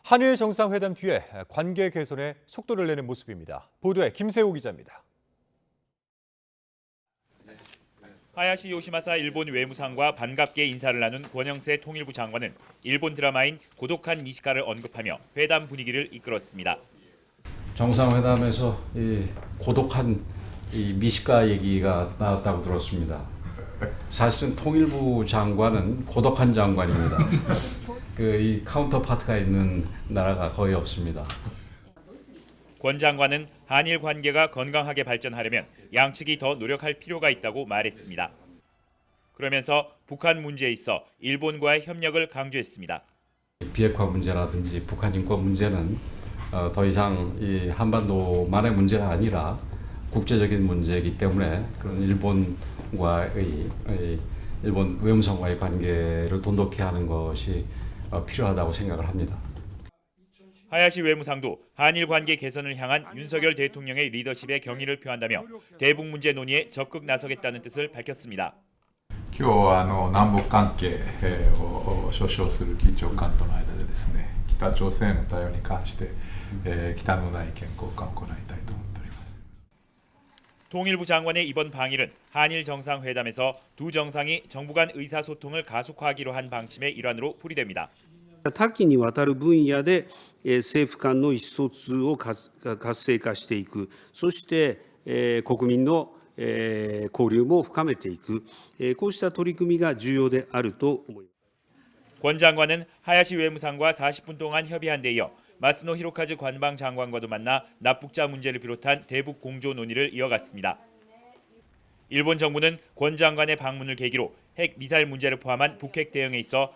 한일 정상회담 뒤에 관계 개선에 속도를 내는 모습입니다. 보도에 김세호 기자입니다. 하야시 요시마사 일본 외무상과 반갑게 인사를 나눈 권영세 통일부 장관은 일본 드라마인 고독한 미시카를 언급하며 회담 분위기를 이끌었습니다. 정상회담에서 이 고독한 이 미시카 얘기가 나왔다고 들었습니다. 사실은 통일부 장관은 고독한 장관입니다. 이 카운터파트가 있는 나라가 거의 없습니다. 권 장관은 한일 관계가 건강하게 발전하려면 양측이 더 노력할 필요가 있다고 말했습니다. 그러면서 북한 문제에 있어 일본과의 협력을 강조했습니다. 비핵화 문제라든지 북한 인권 문제는 더 이상 이 한반도만의 문제가 아니라 국제적인 문제이기 때문에 그런 일본과의 일본 외무성과의 관계를 돈독히 하는 것이 필요하다고 생각을 합니다. 하야시 외무상도 한일 관계 개선을 향한 윤석열 대통령의 리더십에 경의를 표한다며 대북 문제 논의에 적극 나서겠다는 뜻을 밝혔습니다. 今日は南北関係を所掌する議長官との間でですね、北朝鮮への対応に関して北のない意見交換を行いたいと思っております。 통일부 장관의 이번 방일은 한일 정상회담에서 두 정상이 정부 간 의사소통을 가속화하기로 한 방침의 일환으로 풀이됩니다. 多岐にわたる分野で政府間の意思疎通を活性化していく、そして国民の交流も深めていく、こうした取り組みが重要であると思います。 권 장관은 하야시 외무상과 40분 동안 협의한 데 이어 마스노 히로카즈 관방 장관과도 만나 납북자 문제를 비롯한 대북 공조 논의를 이어갔습니다. 일본 정부는 권 장관의 방문을 계기로 핵 미사일 문제를 포함한 북핵 대응에 있어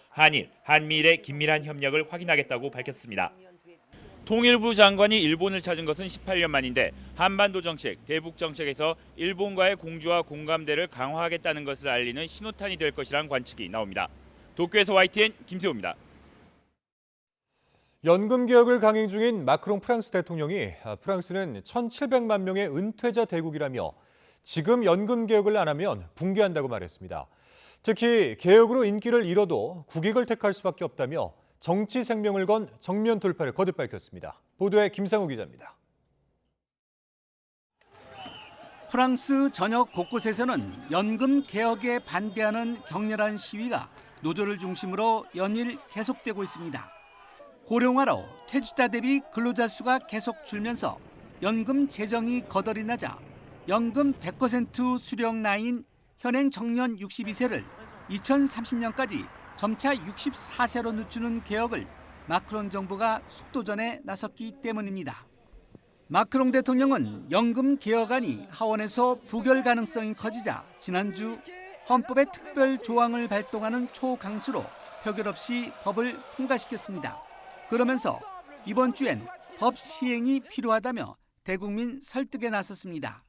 한미일의 긴밀한 협력을 확인하겠다고 밝혔습니다. 통일부 장관이 일본을 찾은 것은 18년 만인데 한반도 정책, 대북 정책에서 일본과의 공조와 공감대를 강화하겠다는 것을 알리는 신호탄이 될 것이란 관측이 나옵니다. 도쿄에서 YTN 김세호입니다. 연금 개혁을 강행 중인 마크롱 프랑스 대통령이 프랑스는 1,700만 명의 은퇴자 대국이라며 지금 연금 개혁을 안 하면 붕괴한다고 말했습니다. 특히 개혁으로 인기를 잃어도 국익을 택할 수밖에 없다며 정치 생명을 건 정면 돌파를 거듭 밝혔습니다. 보도에 김상우 기자입니다. 프랑스 전역 곳곳에서는 연금 개혁에 반대하는 격렬한 시위가 노조를 중심으로 연일 계속되고 있습니다. 고령화로 퇴직자 대비 근로자 수가 계속 줄면서 연금 재정이 거덜이 나자 연금 100% 수령 나이인 현행 정년 62세를 2030년까지 점차 64세로 늦추는 개혁을 마크롱 정부가 속도전에 나섰기 때문입니다. 마크롱 대통령은 연금 개혁안이 하원에서 부결 가능성이 커지자 지난주 헌법의 특별 조항을 발동하는 초강수로 표결 없이 법을 통과시켰습니다. 그러면서 이번 주엔 법 시행이 필요하다며 대국민 설득에 나섰습니다.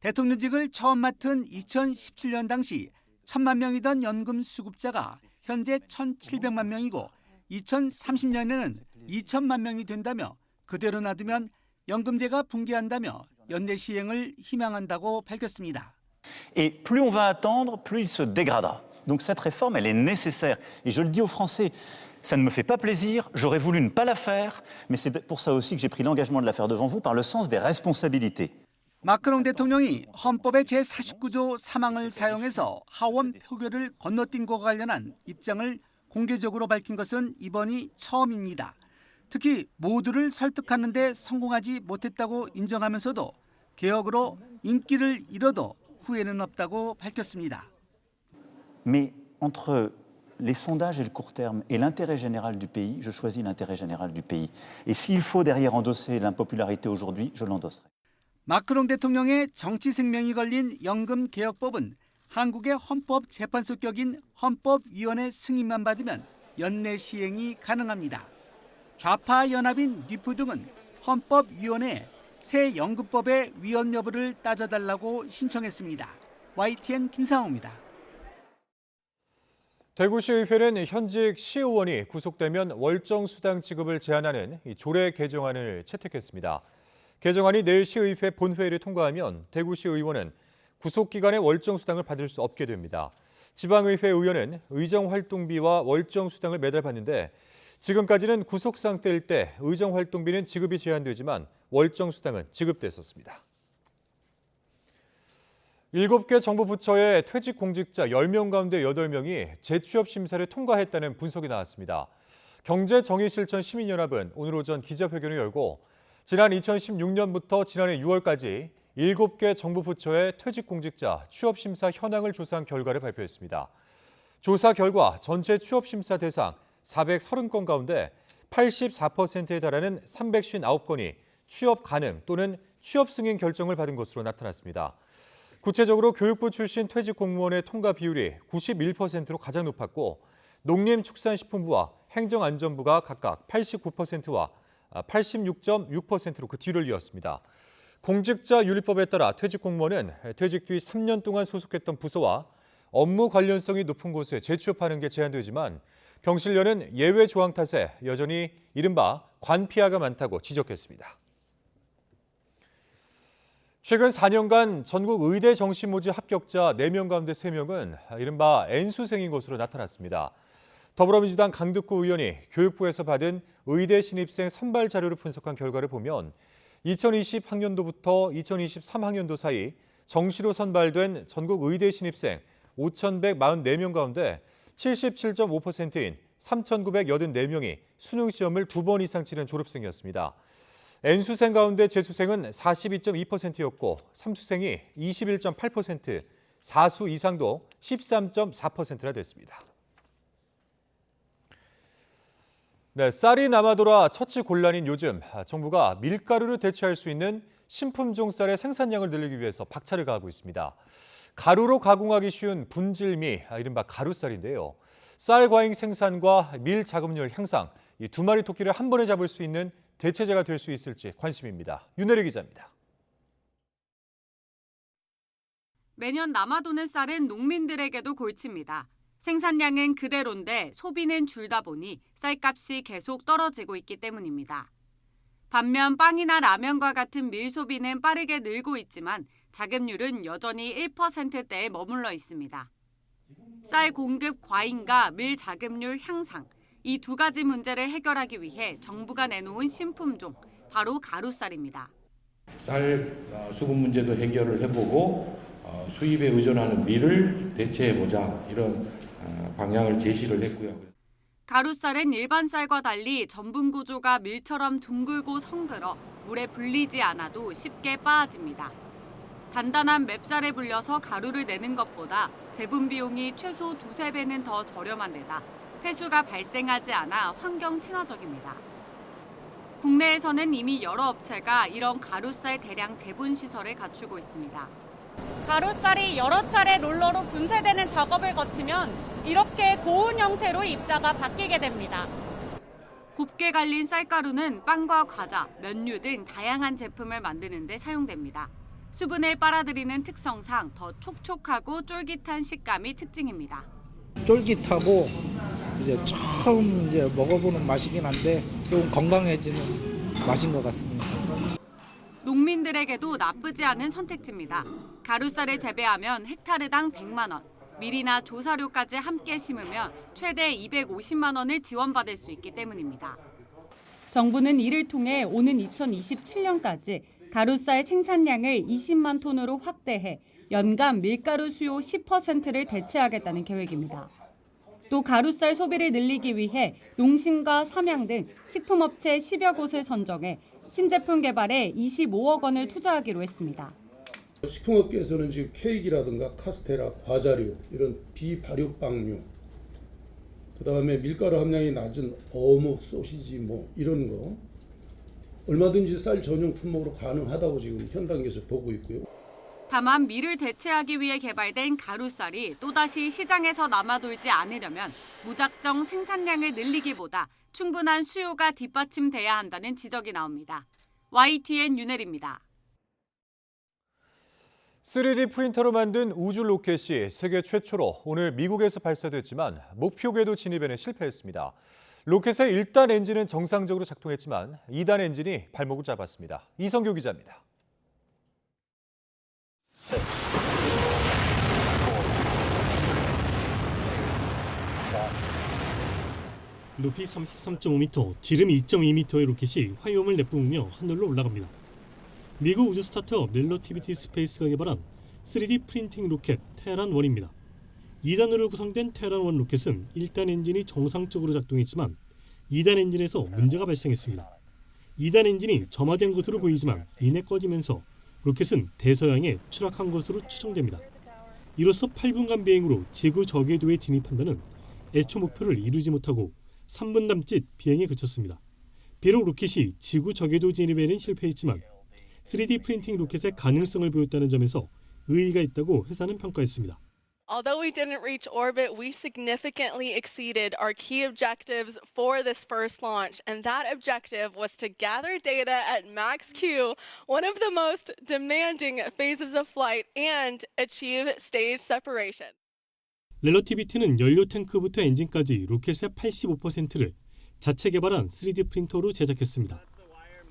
대통령직을 처음 맡은 2017년 당시 1,000만 명이던 연금 수급자가 현재 1,700만 명이고 2030년에는 2,000만 명이 된다며 그대로 놔두면 연금제가 붕괴한다며 연내 시행을 희망한다고 밝혔습니다. Et plus on va attendre, plus il se dégradera. Donc cette réforme, elle est nécessaire. Et je le dis aux Français, ça ne me fait pas plaisir, j'aurais voulu ne pas la faire, mais c'est pour ça aussi que j'ai pris l'engagement de la faire devant vous par le sens des responsabilités. 마크롱 대통령이 헌법의 제49조 3항을 사용해서 하원 표결을 건너뛴 것과 관련한 입장을 공개적으로 밝힌 것은 이번이 처음입니다. 특히 모두를 설득하는 데 성공하지 못했다고 인정하면서도 개혁으로 인기를 잃어도 후회는 없다고 밝혔습니다. Mais entre les sondages et le court terme et l'intérêt général du pays, je choisis l'intérêt général du pays. Et s'il faut derrière endosser l'impopularité aujourd'hui, je l'endosserai. 마크롱 대통령의 정치 생명이 걸린 연금 개혁법은 한국의 헌법재판소 격인 헌법위원회 승인만 받으면 연내 시행이 가능합니다. 좌파 연합인 뉴프 등은 헌법위원회에 새 연금법의 위헌 여부를 따져달라고 신청했습니다. YTN 김상호입니다. 대구시의회는 현직 시의원이 구속되면 월정 수당 지급을 제한하는 조례 개정안을 채택했습니다. 개정안이 내일 시의회 본회의를 통과하면 대구시 의원은 구속 기간에 월정 수당을 받을 수 없게 됩니다. 지방의회 의원은 의정 활동비와 월정 수당을 매달 받는데 지금까지는 구속 상태일 때 의정 활동비는 지급이 제한되지만 월정 수당은 지급됐었습니다. 7개 정부 부처의 퇴직 공직자 10명 가운데 8명이 재취업 심사를 통과했다는 분석이 나왔습니다. 경제정의실천시민연합은 오늘 오전 기자회견을 열고 지난 2016년부터 지난해 6월까지 7개 정부 부처의 퇴직 공직자 취업 심사 현황을 조사한 결과를 발표했습니다. 조사 결과 전체 취업 심사 대상 430건 가운데 84%에 달하는 359건이 취업 가능 또는 취업 승인 결정을 받은 것으로 나타났습니다. 구체적으로 교육부 출신 퇴직 공무원의 통과 비율이 91%로 가장 높았고 농림축산식품부와 행정안전부가 각각 89%와 86.6%로 그 뒤를 이었습니다. 공직자윤리법에 따라 퇴직 공무원은 퇴직 뒤 3년 동안 소속했던 부서와 업무 관련성이 높은 곳에 재취업하는 게 제한되지만 경실련은 예외 조항 탓에 여전히 이른바 관피아가 많다고 지적했습니다. 최근 4년간 전국 의대 정시 모집 합격자 4명 가운데 3명은 이른바 N수생인 것으로 나타났습니다. 더불어민주당 강득구 의원이 교육부에서 받은 의대 신입생 선발 자료를 분석한 결과를 보면 2020학년도부터 2023학년도 사이 정시로 선발된 전국 의대 신입생 5,144명 가운데 77.5%인 3,984명이 수능 시험을 2번 이상 치른 졸업생이었습니다. N수생 가운데 재수생은 42.2%였고 3수생이 21.8%, 4수 이상도 13.4%나 됐습니다. 네, 쌀이 남아돌아 처치 곤란인 요즘 정부가 밀가루를 대체할 수 있는 신품종 쌀의 생산량을 늘리기 위해서 박차를 가하고 있습니다. 가루로 가공하기 쉬운 분질미, 이른바 가루쌀인데요. 쌀 과잉 생산과 밀 자급률 향상, 이 두 마리 토끼를 한 번에 잡을 수 있는 대체제가 될 수 있을지 관심입니다. 윤혜리 기자입니다. 매년 남아도는 쌀은 농민들에게도 골치입니다. 생산량은 그대로인데 소비는 줄다 보니 쌀값이 계속 떨어지고 있기 때문입니다. 반면 빵이나 라면과 같은 밀 소비는 빠르게 늘고 있지만 자급률은 여전히 1%대에 머물러 있습니다. 쌀 공급 과잉과 밀 자급률 향상, 이 두 가지 문제를 해결하기 위해 정부가 내놓은 신품종, 바로 가루쌀입니다. 쌀 수급 문제도 해결을 해보고 수입에 의존하는 밀을 대체해보자, 이런 방향을 제시를 했고요. 가루쌀은 일반 쌀과 달리 전분 구조가 밀처럼 둥글고 성들어 물에 불리지 않아도 쉽게 빠아집니다. 단단한 맵쌀에 불려서 가루를 내는 것보다 재분 비용이 최소 2~3배는 더 저렴한 데다 폐수가 발생하지 않아 환경 친화적입니다. 국내에서는 이미 여러 업체가 이런 가루쌀 대량 재분 시설을 갖추고 있습니다. 가루쌀이 여러 차례 롤러로 분쇄되는 작업을 거치면 이렇게 고운 형태로 입자가 바뀌게 됩니다. 곱게 갈린 쌀가루는 빵과 과자, 면류 등 다양한 제품을 만드는 데 사용됩니다. 수분을 빨아들이는 특성상 더 촉촉하고 쫄깃한 식감이 특징입니다. 쫄깃하고 이제 처음 먹어보는 맛이긴 한데 좀 건강해지는 맛인 것 같습니다. 농민들에게도 나쁘지 않은 선택지입니다. 가루쌀을 재배하면 헥타르당 100만 원, 밀이나 조사료까지 함께 심으면 최대 250만 원을 지원받을 수 있기 때문입니다. 정부는 이를 통해 오는 2027년까지 가루쌀 생산량을 20만 톤으로 확대해 연간 밀가루 수요 10%를 대체하겠다는 계획입니다. 또 가루쌀 소비를 늘리기 위해 농심과 삼양 등 식품업체 10여 곳을 선정해 신제품 개발에 25억 원을 투자하기로 했습니다. 식품업계에서는 지금 케이크라든가 카스테라, 과자류, 이런 비발효빵류, 그다음에 밀가루 함량이 낮은 어묵, 소시지 이런 거 얼마든지 쌀 전용 품목으로 가능하다고 지금 현 단계에서 보고 있고요. 다만 밀을 대체하기 위해 개발된 가루쌀이 또다시 시장에서 남아돌지 않으려면 무작정 생산량을 늘리기보다 충분한 수요가 뒷받침돼야 한다는 지적이 나옵니다. YTN 윤혜리입니다. 3D 프린터로 만든 우주 로켓이 세계 최초로 오늘 미국에서 발사됐지만 목표 궤도 진입에는 실패했습니다. 로켓의 1단 엔진은 정상적으로 작동했지만 2단 엔진이 발목을 잡았습니다. 이성규 기자입니다. 높이 33.5m, 지름 2.2m의 로켓이 화염을 내뿜으며 하늘로 올라갑니다. 미국 우주 스타트업 렐러티비티 스페이스가 개발한 3D 프린팅 로켓 테란1입니다. 2단으로 구성된 테란1 로켓은 1단 엔진이 정상적으로 작동했지만 2단 엔진에서 문제가 발생했습니다. 2단 엔진이 점화된 것으로 보이지만 이내 꺼지면서 로켓은 대서양에 추락한 것으로 추정됩니다. 이로써 8분간 비행으로 지구 저궤도에 진입한다는 애초 목표를 이루지 못하고 3분 남짓 비행에 그쳤습니다. 비록 로켓이 지구 저궤도 진입에는 실패했지만 3D 프린팅 로켓의 가능성을 보였다는 점에서 의의가 있다고 회사는 평가했습니다. Although we didn't reach orbit, we significantly exceeded our key objectives for this first launch, and that objective was to gather data at max Q, one of the most demanding phases of flight, and achieve stage separation. 렐러티비티는 연료 탱크부터 엔진까지 로켓의 85%를 자체 개발한 3D 프린터로 제작했습니다.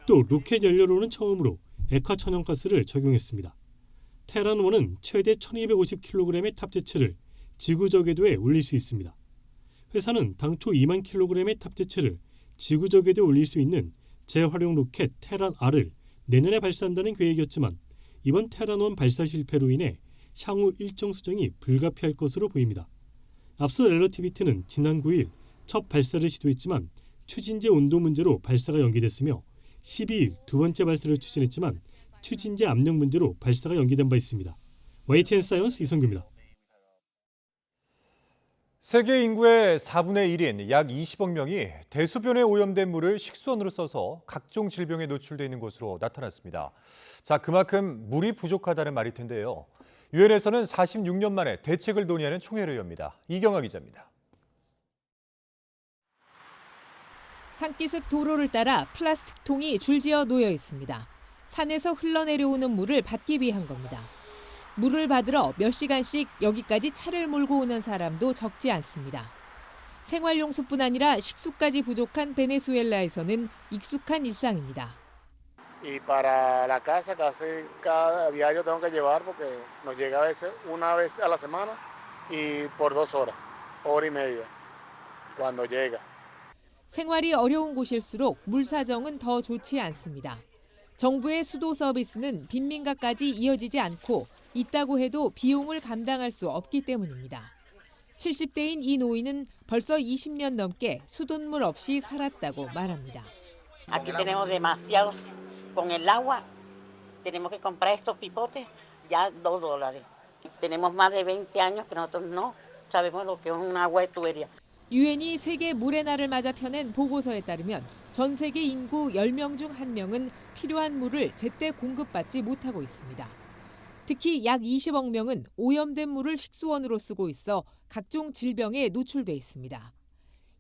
또 로켓 연료로는 처음으로 액화 천연가스를 적용했습니다. 테란1은 최대 1250kg의 탑재체를 지구 저궤도에 올릴 수 있습니다. 회사는 당초 2만 kg의 탑재체를 지구 저궤도에 올릴 수 있는 재활용 로켓 테란-R을 내년에 발사한다는 계획이었지만 이번 테란1 발사 실패로 인해 향후 일정 수정이 불가피할 것으로 보입니다. 앞서 렐러티비티는 지난 9일 첫 발사를 시도했지만 추진제 온도 문제로 발사가 연기됐으며 12일 두 번째 발사를 추진했지만 추진제 압력 문제로 발사가 연기된 바 있습니다. YTN 사이언스 이성규입니다. 세계 인구의 4분의 1인 약 20억 명이 대소변에 오염된 물을 식수원으로 써서 각종 질병에 노출돼 있는 것으로 나타났습니다. 자, 그만큼 물이 부족하다는 말일 텐데요. 유엔에서는 46년 만에 대책을 논의하는 총회를 엽니다. 이경아 기자입니다. 산기슭 도로를 따라 플라스틱 통이 줄지어 놓여 있습니다. 산에서 흘러내려오는 물을 받기 위한 겁니다. 물을 받으러 몇 시간씩 여기까지 차를 몰고 오는 사람도 적지 않습니다. 생활용수뿐 아니라 식수까지 부족한 베네수엘라에서는 익숙한 일상입니다. Y para la casa casi cada diario tengo que llevar porque nos llega a veces una vez a la semana y por 2 horas, hora y media cuando llega. 생활이 어려운 곳일수록 물 사정은 더 좋지 않습니다. 정부의 수도 서비스는 빈민가까지 이어지지 않고 있다고 해도 비용을 감당할 수 없기 때문입니다. 70대인 이 노인은 벌써 20년 넘게 수돗물 없이 살았다고 말합니다. Aquí tenemos demasiados con el agua. Tenemos que comprar estos pipotes ya $2. Tenemos más de 20 años que nosotros no sabemos lo que es un agua de tubería. 유엔이 세계 물의 날을 맞아 펴낸 보고서에 따르면 전 세계 인구 10명 중 1명은 필요한 물을 제때 공급받지 못하고 있습니다. 특히 약 20억 명은 오염된 물을 식수원으로 쓰고 있어 각종 질병에 노출돼 있습니다.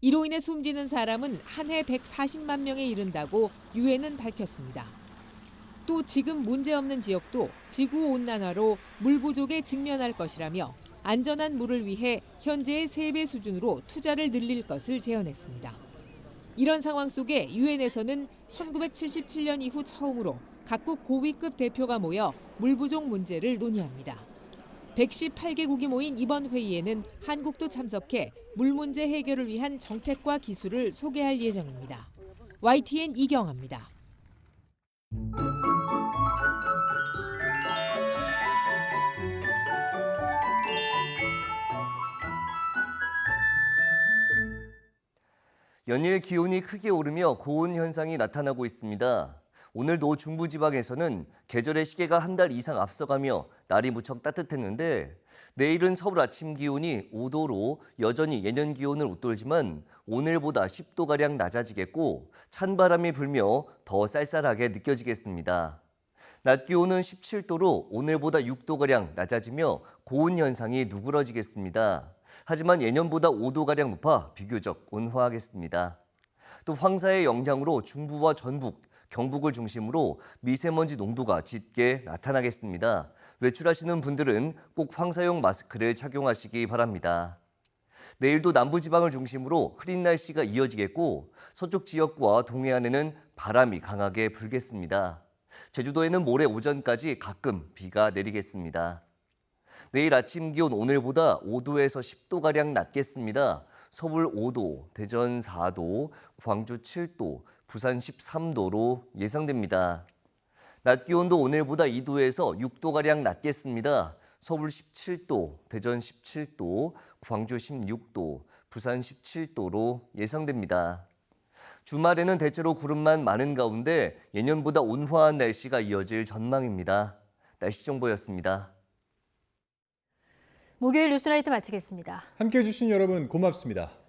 이로 인해 숨지는 사람은 한 해 140만 명에 이른다고 유엔은 밝혔습니다. 또 지금 문제없는 지역도 지구온난화로 물 부족에 직면할 것이라며 안전한 물을 위해 현재의 3배 수준으로 투자를 늘릴 것을 제언했습니다. 이런 상황 속에 유엔에서는 1977년 이후 처음으로 각국 고위급 대표가 모여 물 부족 문제를 논의합니다. 118개국이 모인 이번 회의에는 한국도 참석해 물 문제 해결을 위한 정책과 기술을 소개할 예정입니다. YTN 이경아입니다. 연일 기온이 크게 오르며 고온 현상이 나타나고 있습니다. 오늘도 중부지방에서는 계절의 시계가 한 달 이상 앞서가며 날이 무척 따뜻했는데 내일은 서울 아침 기온이 5도로 여전히 예년 기온을 웃돌지만 오늘보다 10도가량 낮아지겠고 찬바람이 불며 더 쌀쌀하게 느껴지겠습니다. 낮 기온은 17도로 오늘보다 6도가량 낮아지며 고온 현상이 누그러지겠습니다. 하지만 예년보다 5도가량 높아 비교적 온화하겠습니다. 또 황사의 영향으로 중부와 전북, 경북을 중심으로 미세먼지 농도가 짙게 나타나겠습니다. 외출하시는 분들은 꼭 황사용 마스크를 착용하시기 바랍니다. 내일도 남부지방을 중심으로 흐린 날씨가 이어지겠고 서쪽 지역과 동해안에는 바람이 강하게 불겠습니다. 제주도에는 모레 오전까지 가끔 비가 내리겠습니다. 내일 아침 기온 오늘보다 5도에서 10도가량 낮겠습니다. 서울 5도, 대전 4도, 광주 7도, 부산 13도로 예상됩니다. 낮 기온도 오늘보다 2도에서 6도가량 낮겠습니다. 서울 17도, 대전 17도, 광주 16도, 부산 17도로 예상됩니다. 주말에는 대체로 구름만 많은 가운데 예년보다 온화한 날씨가 이어질 전망입니다. 날씨 정보였습니다. 목요일 뉴스라이트 마치겠습니다. 함께해 주신 여러분 고맙습니다.